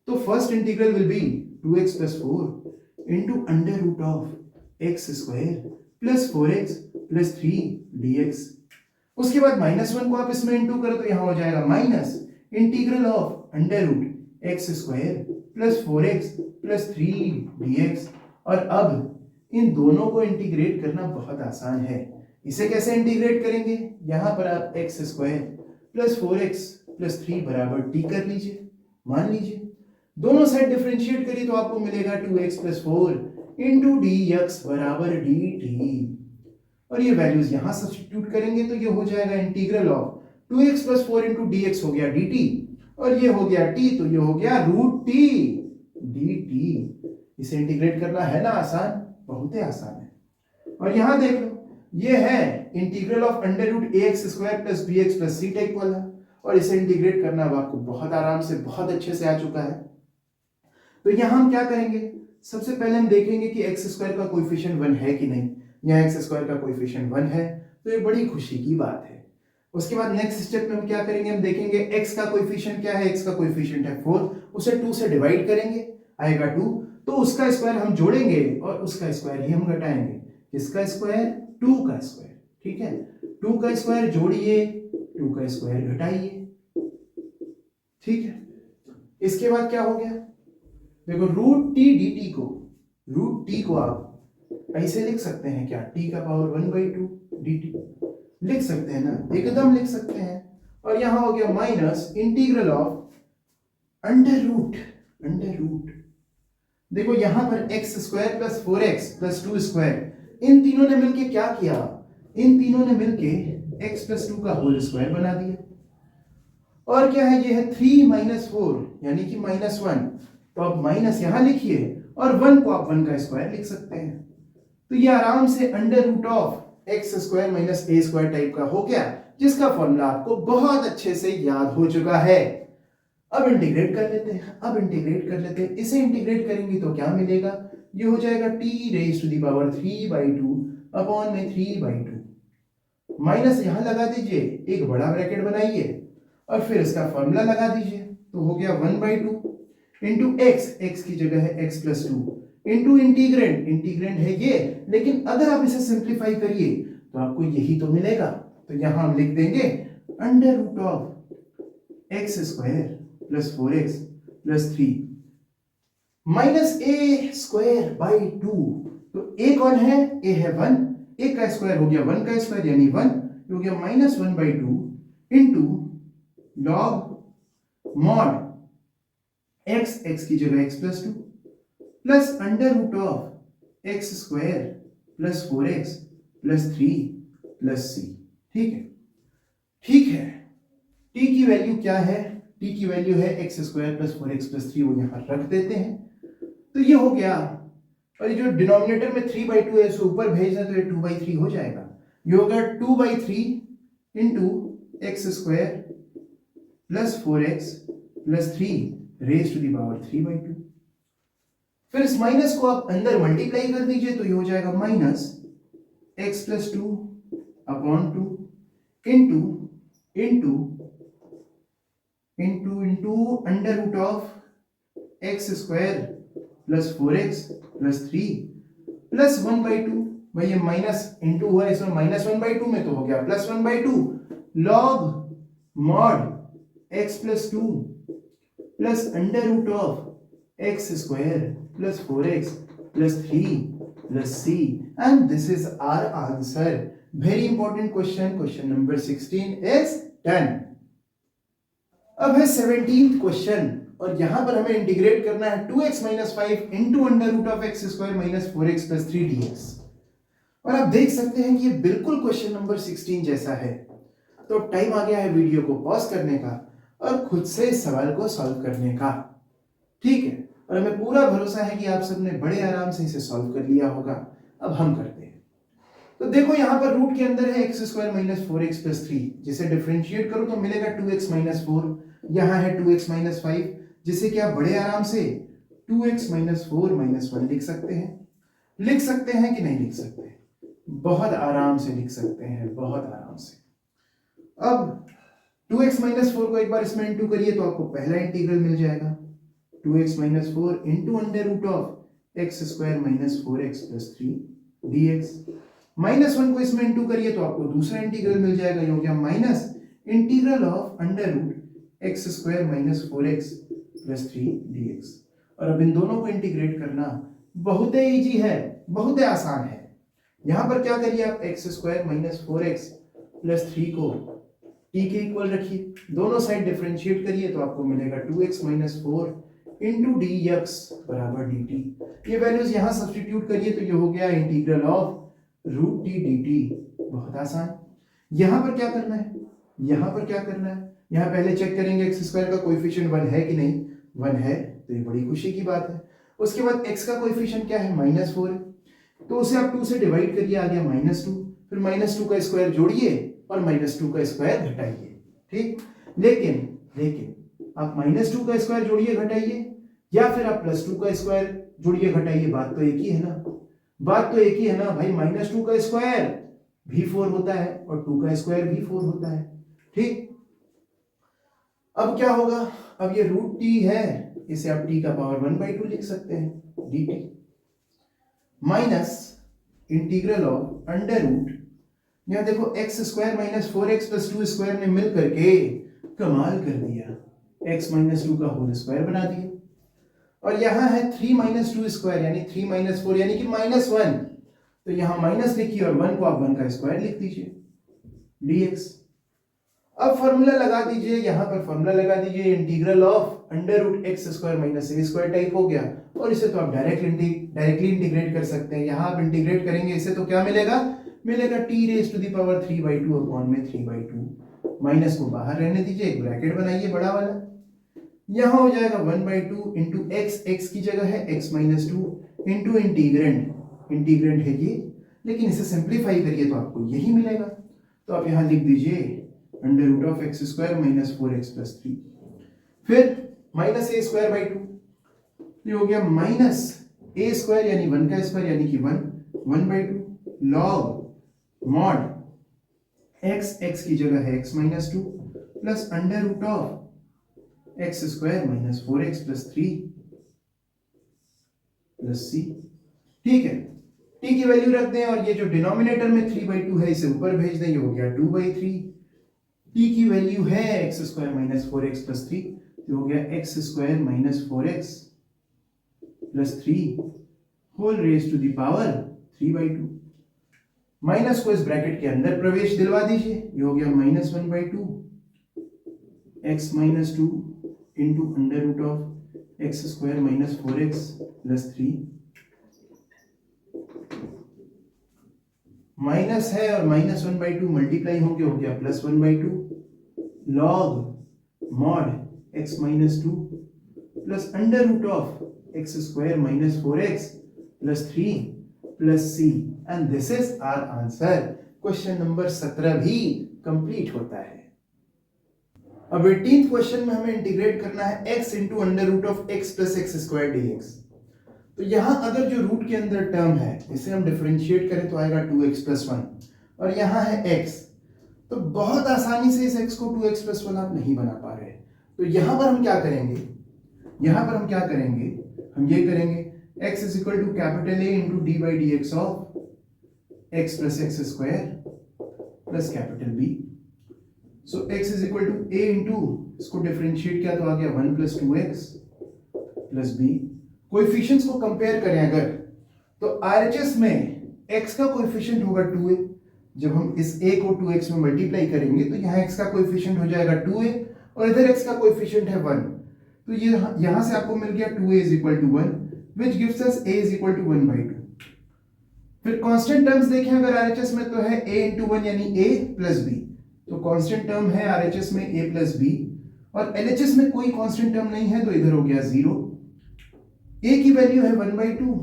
तो first integral will be 2x plus 4 into under root of x square plus 4x plus 3 dx। उसके बाद -1 को आप इसमें इंटू करो तो यहां हो जाएगा minus integral of under root x square plus 4x plus 3 dx। और अब इन दोनों को इंटीग्रेट करना बहुत आसान है। इसे कैसे इंटीग्रेट करेंगे, यहां पर आप x square plus 4x plus 3 बराबर t कर लीजिए, मान लीजिए। दोनों साइड डिफरेंशिएट करिए तो आपको मिलेगा 2x प्लस 4 इंटू dx बराबर dt। और ये वैल्यूज यहां सब्स्टिट्यूट करेंगे तो ये हो जाएगा integral of 2x plus 4 into dx हो गया dt, और ये हो गया t तो ये हो गया रूट t dt। इसे इंटीग्रेट करना है ना आसान, बहुत ही आसान है। और यहां देख लो, ये है integral of under root ax square plus bx plus c type वाला, और इसे इंटीग्रेट करना अब आपको बहुत आराम से, बहुत अच्छे से आ चुका है। तो यहां हम क्या करेंगे, सबसे पहले हम देखेंगे कि एक्स स्क्वायर का कोएफिशिएंट 1 है कि नहीं। यहाँ एक्स स्क्वायर का कोएफिशिएंट 1 है तो ये बड़ी खुशी की बात है। उसके बाद नेक्स्ट स्टेप में हम क्या करेंगे, हम देखेंगे एक्स का कोएफिशिएंट क्या है, एक्स का कोएफिशिएंट है 4, उसे 2 से डिवाइड करेंगे, आएगा 2, तो उसका स्क्वायर हम जोड़ेंगे और उसका स्क्वायर ही हम घटाएंगे। किसका स्क्वायर, 2 का स्क्वायर। ठीक है, 2 का स्क्वायर जोड़िए, 2 का स्क्वायर घटाइए। ठीक है, इसके बाद क्या हो गया, देखो रूट टी डी को आप ऐसे लिख सकते हैं क्या, t का पावर 1/2 dt लिख सकते हैं ना, एकदम लिख सकते हैं। और यहां हो गया minus integral of under root. देखो यहां पर x square plus 4x plus 2 square, इन तीनों ने मिलके क्या किया, इन तीनों ने मिलके x प्लस 2 का होल स्क्वायर बना दिया। और क्या है, ये है 3 माइनस 4 यानी कि -1, तो आप माइनस यहां लिखिए और 1 को आप 1 का स्क्वायर लिख सकते हैं। तो ये आराम से under root of x square minus a square type का हो गया, जिसका फॉर्मूला आपको बहुत अच्छे से याद हो चुका है। अब इंटीग्रेट कर लेते हैं, इसे इंटीग्रेट करेंगे तो क्या मिलेगा, ये हो जाएगा t raise to the power 3/2 upon में 3/2। माइनस यहां लगा दीजिए, एक बड़ा ब्रैकेट बनाइए और फिर इसका फॉर्मूला लगा दीजिए, तो हो गया 1/2 इंटू एक्स की जगह है x plus 2 into integrand, integrand है ये, लेकिन अगर आप इसे सिंप्लीफाई करिए तो आपको यही तो मिलेगा। तो यहां हम लिख देंगे under root of x square plus 4x plus 3 minus a square by 2। तो ए कौन है? ए है 1, ए का स्क्वायर हो गया 1 का स्क्वायर यानी 1, हो गया minus 1/2 into log mod x, x की जगह x plus 2 plus under root of x square plus 4x plus 3 plus c। ठीक है, ठीक है। t की वैल्यू क्या है? t की वैल्यू है x square plus 4x plus 3, वो यहां रख देते हैं। तो ये हो गया, और ये जो डिनोमिनेटर में 3/2 है इसे ऊपर भेज दें तो ये 2/3 हो जाएगा। ये होगा 2/3 into x square plus 4x plus 3 raise to the power 3/2। फिर इस माइनस को आप अंदर मल्टीप्लाई कर दीजिए तो ये हो जाएगा minus x plus 2 upon 2 into into into into under root of x square plus 4x plus 3 plus 1/2। भाई ये माइनस इंटू हुआ इसमें माइनस 1/2 में, तो हो गया plus 1/2 log mod x plus 2 plus under root of x square plus 4x plus 3 plus c, and this is our answer. Very important question, question number 16 is done. अब है 17th question, और यहां पर हमें इंटीग्रेट करना है 2x minus 5 into under root of x square minus 4x plus 3 dx। और आप देख सकते हैं कि ये बिल्कुल क्वेश्चन नंबर 16 जैसा है। तो टाइम आ गया है वीडियो को पॉज करने का और खुद से इस सवाल को सॉल्व करने का। ठीक है, और हमें पूरा भरोसा है कि आप सबने बड़े आराम से इसे सॉल्व कर लिया होगा। अब हम करते हैं। तो देखो यहां पर रूट के अंदर है x square minus 4x plus 3, जिसे डिफरेंशिएट करो तो मिलेगा 2x माइनस 4। यहां है 2x माइनस 5, जिसे कि आप बड़े आराम से 2x माइनस 4 माइनस 1 लिख सकते हैं। लिख सकते हैं कि नहीं लिख सकते? बहुत आराम से लिख सकते हैं, बहुत आराम से। अब 2x माइनस 4 को एक बार इसमें इंटू करिए तो आपको पहला इंटीग्रल मिल जाएगा 2x minus 4 into under root of x square minus 4x plus 3 dx। Minus 1 को इसमें इंटू करिए तो आपको दूसरा इंटीग्रल मिल जाएगा, ये हो गया minus integral of under root x square minus 4x plus 3 dx। और अब इन दोनों को इंटीग्रेट करना बहुत ही इजी है, बहुत ही आसान है। यहां पर क्या करिए आप x square minus 4x plus 3 को t के इक्वल रखिए, दोनों साइड डिफरेंशिएट करिए तो आपको मिलेगा 2x माइनस 4 इंटू dx बराबर dt। ये वैल्यूज यहां सब्स्टिट्यूट करिए तो ये हो गया integral of root t dt। बहुत आसान। यहां पर क्या करना है? यहां पर क्या करना है? यहां पहले चेक करेंगे एक्स स्क्वायर का कोएफिशिएंट 1 है कि नहीं। 1 है तो ये बड़ी खुशी की बात है। उसके बाद x का कोएफिशिएंट क्या है? माइनस 4 है, तो उसे आप 2 से डिवाइड करिए, आ गया माइनस 2। फिर माइनस 2 का स्क्वायर जोड़िए और माइनस 2 का स्क्वायर घटाइए। ठीक, लेकिन आप माइनस 2 का स्क्वायर जोड़िए घटाइए, या फिर आप प्लस 2 का स्क्वायर जोड़िए घटाइए, बात तो एक ही है ना। बात तो एक ही है ना भाई। माइनस 2 का स्क्वायर भी 4 होता है और 2 का स्क्वायर भी 4 होता है। ठीक, अब क्या होगा? अब ये रूट t है, इसे आप t का पावर 1/2 लिख सकते हैं dt minus integral of under root, यहां देखो x square minus 4x plus 2 square ने मिल करके कमाल कर दिया, x माइनस 2 का होल स्क्वायर बना दिया। और यहां है 3 माइनस 2 स्क्वायर यानी 3 माइनस 4 यानी कि माइनस 1, तो यहां माइनस लिखिए और 1 को आप 1 का स्क्वायर लिख दीजिए dx। अब फॉर्मूला लगा दीजिए, यहां पर फॉर्मूला लगा दीजिए integral of under root x square minus a square type हो गया, और इसे तो आप डायरेक्टली इंटीग्रेट कर सकते हैं। यहां आप इंटीग्रेट करेंगे इसे तो क्या मिलेगा? मिलेगा t raise to the power 3/2 upon में 3/2। माइनस को बाहर रहने दीजिए, एक ब्रैकेट बनाइए बड़ा वाला, यहां हो जाएगा 1/2 इंटू एक्स, एक्स की जगह है x माइनस 2 इंटू इंटीग्रेंड है ये, लेकिन इसे सिंप्लीफाई करिए तो आपको यही मिलेगा। तो आप यहां लिख दीजिए under root of x square minus 4x plus 3, फिर माइनस ए स्क्वायर बाई 2, ये हो गया माइनस ए स्क्वायर यानी 1 का स्क्वायर यानी कि 1/2 लॉग मॉड एक्स, एक्स की जगह है x minus 2 plus under root of x square minus 4x plus 3 plus c. ठीक है, t की वैल्यू रख दें और ये जो डिनोमिनेटर में 3/2 है इसे ऊपर भेज दें, ये हो गया 2/3। t की वैल्यू है x square minus 4x plus 3, तो हो गया x square minus 4x plus 3 whole raise to the power 3/2। Minus को इस ब्रैकेट के अंदर प्रवेश दिलवा दीजिए, ये हो गया -1/2 x minus 2 into under root of x square minus 4x plus 3। Minus है और -1/2 मल्टीप्लाई होंगे, हो गया +1/2 log mod x minus 2 plus under root of x square minus 4x plus 3 plus c, and this is our answer. Question number 17 भी complete होता है। अब 18th question में हमें इंटीग्रेट करना है x into under root of x plus x square dx। तो यहां अगर जो रूट के अंदर टर्म है इसे हम डिफरेंशिएट करें तो आएगा 2x प्लस 1 और यहां है x, तो बहुत आसानी से इस x को 2x प्लस 1 आप नहीं बना पा रहे। तो यहां पर हम क्या करेंगे, हम ये करेंगे x is equal to capital A into d by d x of x plus x square plus capital B। So x is equal to A into, इसको डिफरेंशिएट किया तो आ गया 1 plus 2x plus B। Coefficients को compare करें अगर, तो RHS में x का कोएफिशिएंट होगा 2a। जब हम इस a को 2x में मल्टीप्लाई करेंगे तो यहाँ x का कोएफिशिएंट हो जाएगा 2a और इधर x का कोएफिशिएंट है 1, तो ये यहां से आपको मिल गया 2a is equal to 1 which gives us a is equal to 1/2। फिर कांस्टेंट टर्म्स देखें अगर RHS में तो है a इंटू 1 यानी a प्लस b, तो कांस्टेंट टर्म है RHS में a प्लस b और LHS में कोई कांस्टेंट टर्म नहीं है तो इधर हो गया 0। a की वैल्यू है 1/2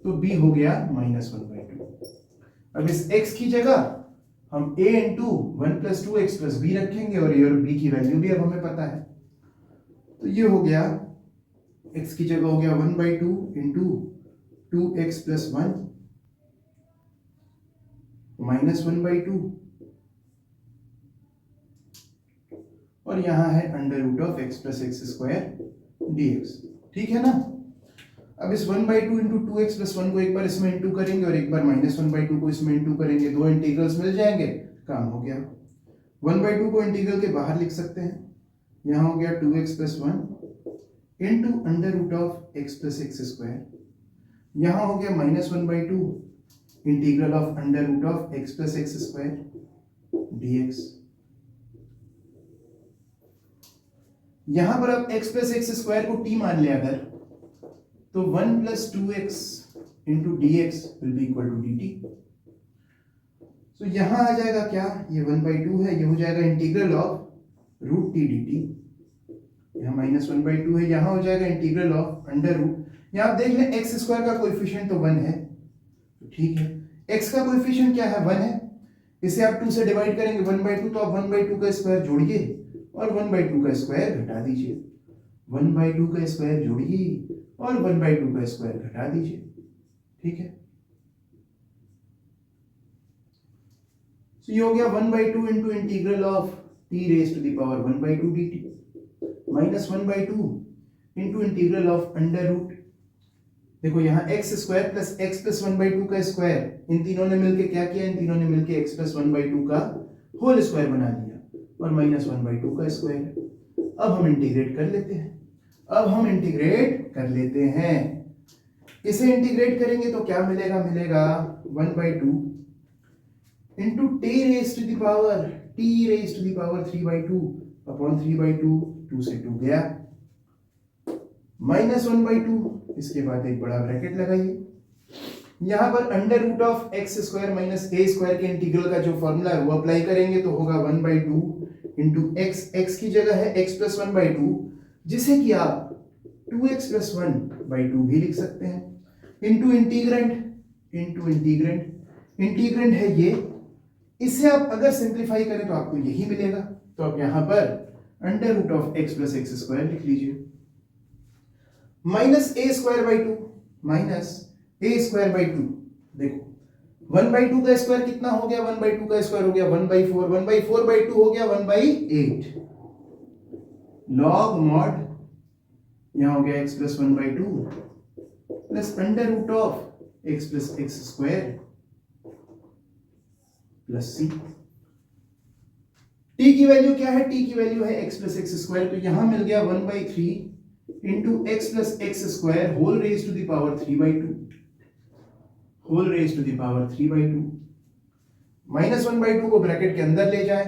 तो b हो गया -1/2। अब इस x की जगह हम a into 1 plus 2x plus b रखेंगे और a और b की वैल्यू भी अब हमें पता है, तो ये हो गया x की जगह हो गया 1/2 इंटू 2x प्लस 1 -1/2 और यहां है under root of x plus x square dx। ठीक है ना। अब इस 1/2 इंटू 2x प्लस 1 को एक बार इसमें इंटू करेंगे और एक बार -1/2 को इसमें इंटू करेंगे, दो इंटीग्रल्स मिल जाएंगे, काम हो गया। 1/2 को इंटीग्रल के बाहर लिख सकते हैं, यहां हो गया 2x plus 1 into under root of x plus x square, यहां हो गया -1/2 integral of under root of x plus x square dx। यहां पर आप x प्लस एक्स स्क्वायर को t मान लिया अगर, तो 1 plus 2x into d x will be equal to d t. तो यहां आ जाएगा क्या, ये 1/2 है, ये हो जाएगा integral of root t d t, यहाँ -1/2 है, यहां हो जाएगा इंटीग्रल ऑफ अंडर रूट, यहाँ आप देख लें एक्स स्क्वायर का कोएफिशिएंट तो 1 है, तो ठीक है, x का कोएफिशिएंट क्या है 1 है, इसे आप 2 से डिवाइड करेंगे 1/2, तो आप 1/2 का स्क्वायर जोड़िए और 1/2 का स्क्वायर घटा दीजिए, 1/2 का स्क्वायर जोड़िए और 1/2 का स्क्वायर घटा दीजिए। ठीक है, तो ये हो गया 1/2 into integral of t raise to the power 1/2 dt minus 1/2 into integral of under root, देखो यहाँ x square plus x plus 1/2 का स्क्वायर, इन तीनों ने मिलकर क्या किया, इन तीनों ने मिलकर x प्लस 1/2 का होल स्क्वायर बना दिया और -1/2 का स्क्वायर। अब हम इंटीग्रेट कर लेते हैं, इसे इंटीग्रेट करेंगे तो क्या मिलेगा, मिलेगा 1/2 into t raise to the power 3/2 upon 3/2, 2 से 2 गया, -1/2, इसके बाद एक बड़ा ब्रैकेट लगाइए, यहां पर under root of x square minus a square के इंटीग्रल का जो फॉर्मूला है वो अप्लाई करेंगे तो होगा 1/2 इंटू एक्स की जगह है x प्लस 1/2, जिसे कि आप 2x प्लस 1/2 भी लिख सकते हैं, इंटू इंटीग्रेंड है ये, इसे आप अगर सिंप्लीफाई करें तो आपको यही मिलेगा, तो आप यहां पर under root of x plus x square लिख लीजिए, माइनस a स्क्वायर बाई 2, देखो 1/2 का स्क्वायर कितना हो गया, 1/2 का स्क्वायर हो गया 1/4, 1/4/2 हो गया 1/8 लॉग मॉड, यहाँ हो गया x plus 1/2 plus under root of x plus x square plus c। t की वैल्यू क्या है? t की वैल्यू है x प्लस एक्स स्क्वायर, तो यहां मिल गया 1/3 into x plus x square whole raise to the power 3/2 whole raise to the power 3/2। -1/2 को ब्रैकेट के अंदर ले जाए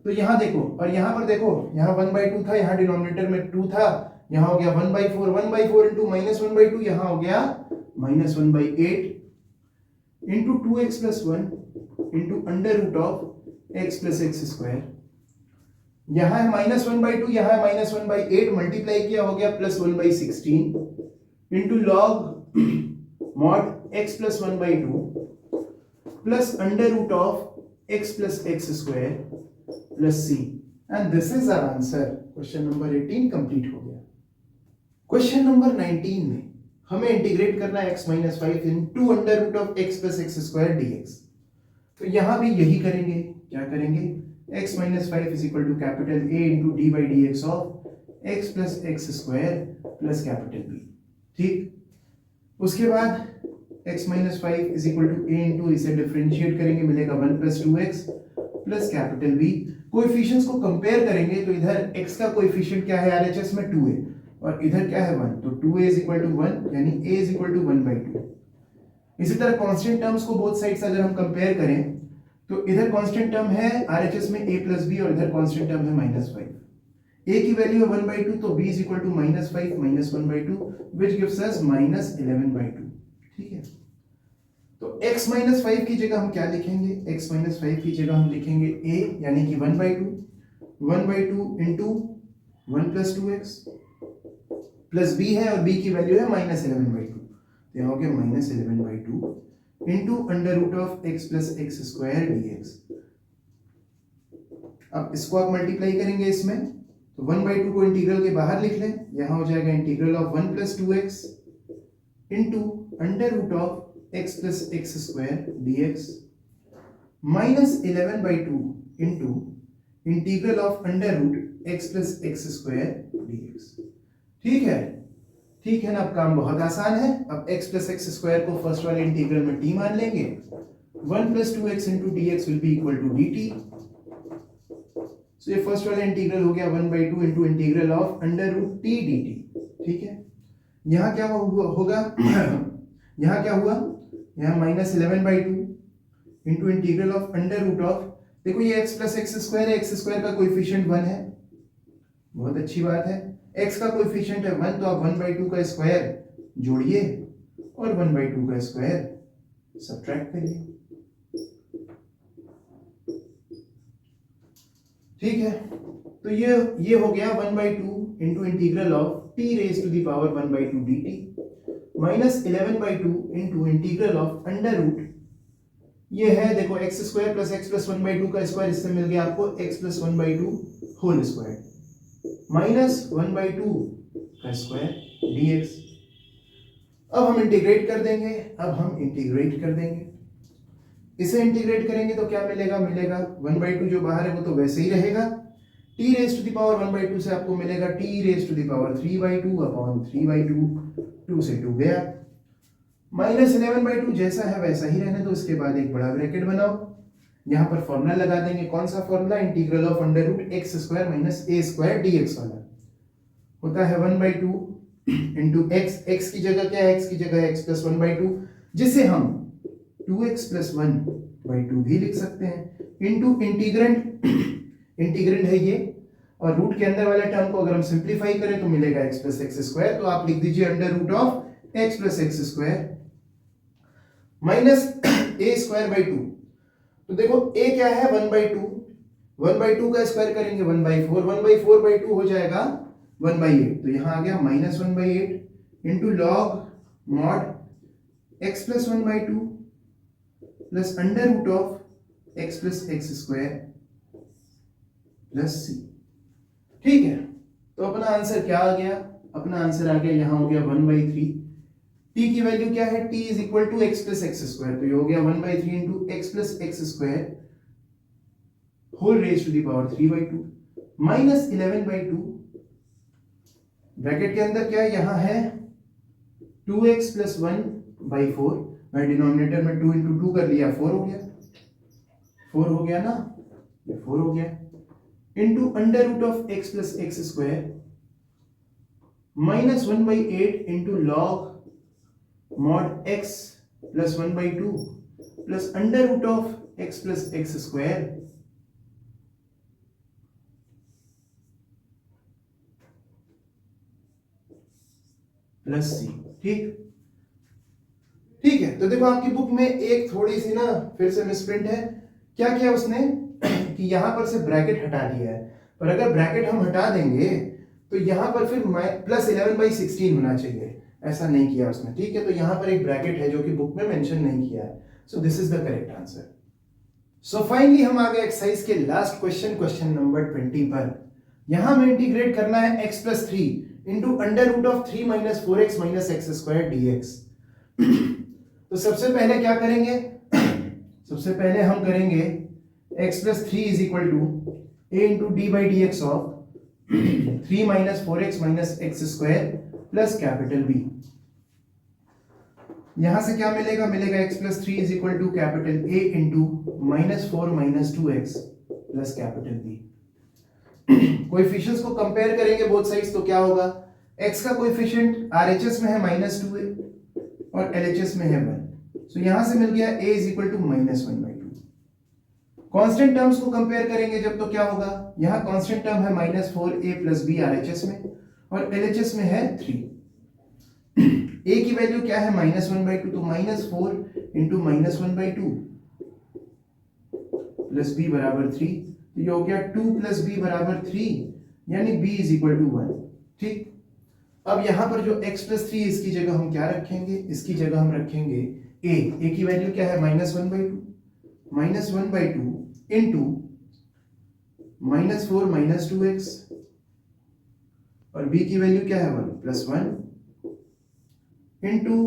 तो यहां देखो और यहां पर देखो, यहां 1/2 था, यहां डिनोमिनेटर में 2 था, यहां हो गया 1/4 1/4 इंटू -1/2 यहां हो गया -1/8 into 2x plus 1 into under root of x plus x square. यहां है -1/2, यहां है -1/8, मल्टीप्लाई किया हो गया plus 1/16 into log mod x plus 1/2 plus under root of x plus x square plus c, and this is our answer. Question number 18 complete हो गया। Question number 19 में हमें इंटीग्रेट करना है x minus 5 into under root of x plus x square dx। तो यहां भी यही करेंगे। क्या करेंगे? x minus 5 is equal to capital A into d by d x of x plus x square plus capital B। ठीक, उसके बाद x minus 5 is equal to A into, इसे डिफरेंशिएट करेंगे, मिलेगा 1 plus 2x plus capital B। Coefficients को compare करेंगे तो इधर x का कोएफिशिएंट क्या है RHS में? 2 है, और इधर क्या है 1, तो 2a इज इक्वल टू 1 यानी a इज इक्वल टू 1/2। इसी तरह कांस्टेंट टर्म्स को बोथ साइड्स अगर हम कंपेयर करें तो इधर कांस्टेंट टर्म है RHS में a प्लस b और इधर कांस्टेंट टर्म है -5। a की वैल्यू है 1/2 तो b is equal to -5 minus 1/2 which gives us -11/2। ठीक है, तो x माइनस 5 की जगह हम क्या लिखेंगे? x माइनस 5 की जगह हम लिखेंगे a यानी कि 1/2 into 1 plus 2x plus b है और b की वैल्यू है -11/2, तो यहाँ हो गया -11/2 into under root of x plus x square dx। अब इसको आप मल्टीप्लाई करेंगे इसमें, तो 1/2 को इंटीग्रल के बाहर लिख लें, यहाँ हो जाएगा integral of 1 plus 2x into under root of x plus x square dx -11/2 into integral of under root x plus x square dx। ठीक है, ठीक है ना। अब काम बहुत आसान है। अब x प्लस एक्स स्क्वायर को फर्स्ट वाले इंटीग्रल में t मान लेंगे, 1 plus 2x into dx will be equal to dt। So ये फर्स्ट वाला इंटीग्रल हो गया 1/2 into integral of under root t dt। ठीक है, यहाँ क्या होगा यहाँ क्या हुआ? यहाँ -11/2 into integral of under root of, देखो ये x प्लस एक्स स्क्वायर है, एक्स स्क्वायर का कोएफिशिएंट 1 है, बहुत अच्छी बात है। x का कोएफिशिएंट है 1, तो आप 1/2 का स्क्वायर जोड़िए और 1/2 का स्क्वायर सब्ट्रैक्ट करिए। ठीक है, तो ये हो गया 1/2 into integral of t raise to the power 1/2 dt -11/2 into integral of under root, ये है देखो x square plus x plus 1/2 का स्क्वायर, इससे मिल गया आपको x प्लस 1/2 होल स्क्वायर -1/2 का स्क्वायर dx। अब हम इंटीग्रेट कर देंगे, इसे इंटीग्रेट करेंगे तो क्या मिलेगा? मिलेगा 1/2 जो बाहर है वो तो वैसे ही रहेगा, t raise to the power 1/2 से आपको मिलेगा t raise to the power 3/2 upon 3/2, 2 से 2 गया, -11/2 जैसा है वैसा ही रहने दो। इसके बाद एक बड़ा ब्रैकेट बनाओ, यहां पर फॉर्मूला लगा देंगे। कौन सा formula? Integral of under root x square minus a square dx वाला होता है 1/2 इंटू x की जगह क्या है? x की जगह x प्लस 1/2, जिसे हम 2x प्लस 1/2 भी लिख सकते हैं, इंटू इंटीग्रेंड है ये, और रूट के अंदर वाले टर्म को अगर हम सिंप्लीफाई करें तो मिलेगा x प्लस एक्स स्क्वायर, तो आप लिख दीजिए under root of x plus x square minus a square by 2। तो देखो a क्या है? 1/2 का स्क्वायर करेंगे 1/4, 1/4/2 हो जाएगा 1/8, तो यहां आ गया -1/8 into log mod x plus 1/2 plus under root of x plus x square plus c। ठीक है, तो अपना आंसर क्या आ गया? अपना आंसर आ गया, यहां हो गया 1/3। t की वैल्यू क्या है? t is equal to x plus x square, तो ये हो गया 1/3 into x plus x square whole raise to the power 3/2 -11/2 bracket के अंदर क्या है, यहाँ है 2x प्लस 1/4, मैं डिनोमिनेटर में 2 इंटू 2 कर लिया, 4 हो गया, 4 हो गया ना, ये 4 हो गया, into under root of x plus x square minus 1/8 into log mod x plus 1/2 plus under root of x plus x square plus c. ठीक ठीक है, तो देखो आपकी बुक में एक थोड़ी सी ना फिर से मिसप्रिंट है। क्या किया उसने कि यहां पर से ब्रैकेट हटा दिया है, पर अगर ब्रैकेट हम हटा देंगे तो यहां पर फिर प्लस 11/16 होना चाहिए, ऐसा नहीं किया उसने। ठीक है, तो यहां पर एक ब्रैकेट है जो कि बुक में मेंशन नहीं किया है, सो this is the correct answer. So finally हम आ गए एक्सरसाइज के लास्ट क्वेश्चन, क्वेश्चन नंबर 20 पर। यहां हमें इंटीग्रेट करना है x plus 3 into under root of 3 minus 4x minus x square dx। तो सबसे पहले क्या करेंगे, सबसे पहले हम करेंगे x plus 3 is equal to a into d by d x of 3 minus 4x minus x square plus capital B। यहां से क्या मिलेगा, मिलेगा x plus 3 is equal to capital A into minus 4 minus 2x plus capital B। Coefficients को compare करेंगे both sides, तो क्या होगा, x का कोएफिशिएंट RHS में है -2a और LHS में है 1, सो यहां से मिल गया a is equal to -1/2। Constant terms को कंपेयर करेंगे जब, तो क्या होगा, यहां कांस्टेंट टर्म है -4a प्लस b RHS में और LHS में है 3। a की वैल्यू क्या है, -1/2, तो -4 इंटू -1/2 प्लस b बराबर 3, तो ये हो गया 2 प्लस b बराबर 3, यानी b इज इक्वल टू 1। ठीक, अब यहां पर जो x प्लस 3 इसकी जगह हम क्या रखेंगे, इसकी जगह हम रखेंगे a की वैल्यू क्या है, -1/2 इंटू -4 माइनस 2x और b की वैल्यू क्या है, 1 plus 1 into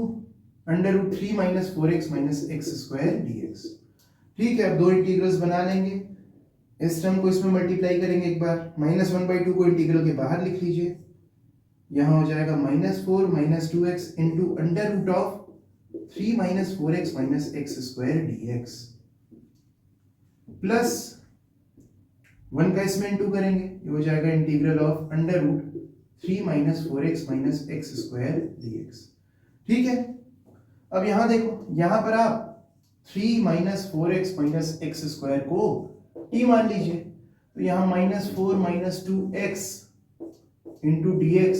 under root 3 minus 4x minus x square dx। ठीक है, अब दो इंटीग्रल्स बना लेंगे, इस टर्म को इसमें मल्टीप्लाई करेंगे एक बार, -1/2 को इंटीग्रल के बाहर लिख लीजिए, यहां हो जाएगा -4 minus 2x into under root of 3 minus 4x minus x square dx plus 1 का इसमें इंटू करेंगे, ये हो जाएगा integral of under root 3 minus 4x minus x square dx। ठीक है, अब यहां देखो, यहां पर आप 3 minus 4x minus x square को t मान लीजिए, तो यहां -4 minus 2x into dx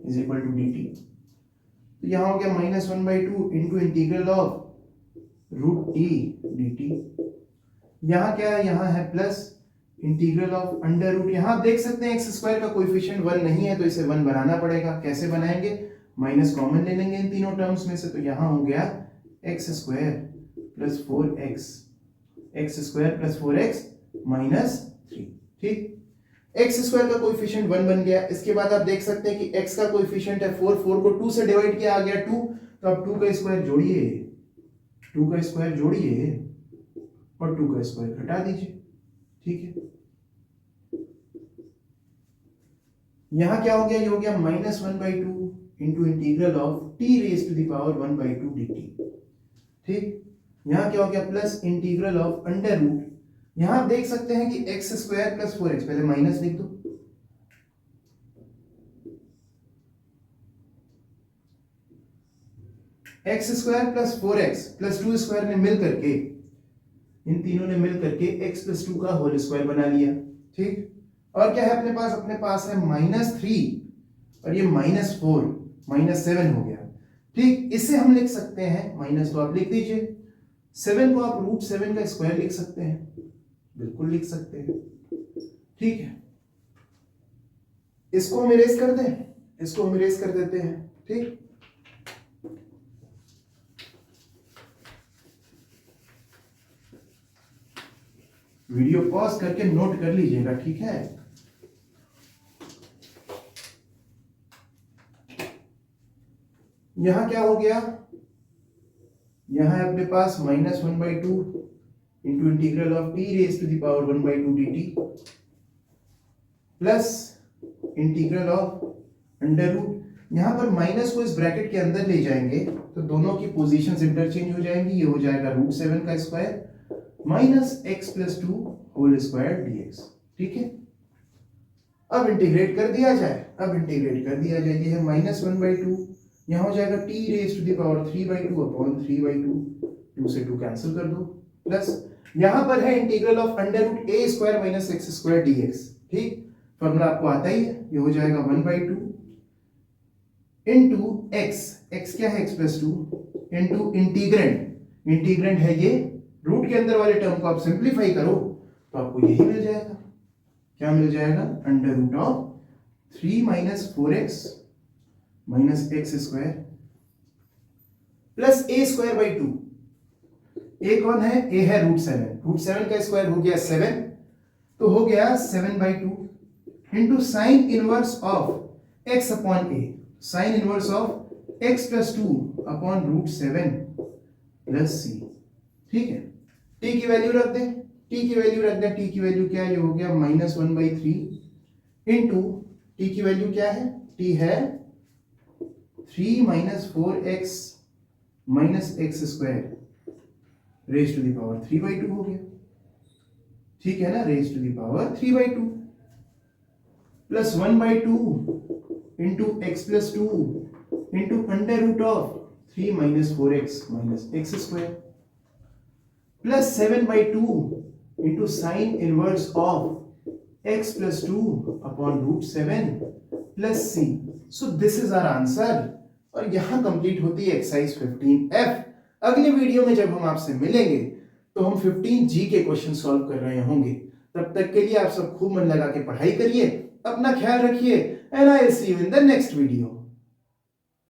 is equal to dt, तो यहां हो गया -1/2 into integral of root t dt। यहां क्या है, यहां है plus integral of under root, यहां देख सकते हैं एक्स स्क्वायर का कोएफिशिएंट 1 नहीं है, तो इसे 1 बनाना पड़ेगा। कैसे बनाएंगे, माइनस कॉमन ले लेंगे इन तीनों टर्म्स में से, तो यहां हो गया x square plus 4x square plus 4x minus 3। ठीक, एक्स स्क्वायर का कोएफिशिएंट 1 बन गया। इसके बाद आप देख सकते हैं कि x का कोएफिशिएंट है 4, 4 को 2 से डिवाइड किया, आ गया 2, तो अब 2 का स्क्वायर जोड़िए, 2 का स्क्वायर जोड़िए और 2 का स्क्वायर घटा दीजिए। ठीक है, यहां क्या हो गया, ये हो गया -1/2 into integral of t raise to the power 1/2 dt। ठीक, यहां क्या हो गया, plus integral of under root, यहां आप देख सकते हैं कि एक्स स्क्वायर प्लस 4x, पहले माइनस लिख दो, x square plus 4x plus 2 square ने मिल करके, इन तीनों ने मिल करके x प्लस 2 का होल स्क्वायर बना लिया। ठीक, और क्या है अपने पास, अपने पास है -3 और ये -4 -7 हो गया। ठीक, इसे हम लिख सकते हैं, माइनस तो आप लिख दीजिए, 7 को आप √7 का स्क्वायर लिख सकते हैं, बिल्कुल लिख सकते हैं। ठीक है, इसको हम इरेज कर दें, इसको हम इरेज कर देते हैं। ठीक, वीडियो पॉज करके नोट कर लीजिएगा। ठीक है, यहां क्या हो गया, यहां है अपने पास -1/2 into integral of t raise to the power 1/2 dt plus integral of under root, यहां पर माइनस को इस ब्रैकेट के अंदर ले जाएंगे तो दोनों की पोजीशंस इंटरचेंज हो जाएंगी, ये हो जाएगा √7 का square minus x plus 2 whole square dx। ठीक है, अब इंटीग्रेट कर दिया जाए, ये है -1/2, यहाँ हो जाएगा t raise to the power 3/2 upon 3/2, 2 से 2 कैंसिल कर दो, प्लस यहाँ पर है integral of √a² minus x² dx। ठीक, फॉर्मूला आपको आता ही है, ये हो जाएगा 1/2 इंटू x क्या है x प्लस 2 इंटू इंटीग्रेंड है ये, रूट के अंदर वाले टर्म को आप सिंप्लीफाई करो तो आपको यही मिल जाएगा, क्या मिल जाएगा, √3 minus 4x minus x² plus a²/2, a कौन है, a है √7 का स्क्वायर हो गया 7, तो हो गया 7/2 into sine inverse of x upon a, sign inverse of x plus 2 upon √7 plus c। ठीक है, t की वैल्यू रख दें, t की वैल्यू क्या है, ये हो गया -1/3 इंटू t की वैल्यू क्या है, t है 3 minus 4x minus x² raise to the power 3/2 हो गया। ठीक है ना, raise to the power 3/2 plus 1/2 into x plus 2 into under root of 3 minus 4x minus x² plus 7/2 into sine inverse of x plus 2 upon √7 plus c। So this is our answer, और यहां complete होती है exercise 15F। अगले video में जब हम आपसे मिलेंगे तो हम 15G के क्वेश्चन सॉल्व कर रहे होंगे। तब तक के लिए आप सब खूब मन लगा के पढ़ाई करिए, अपना ख्याल रखिए, and I will see you in the next video.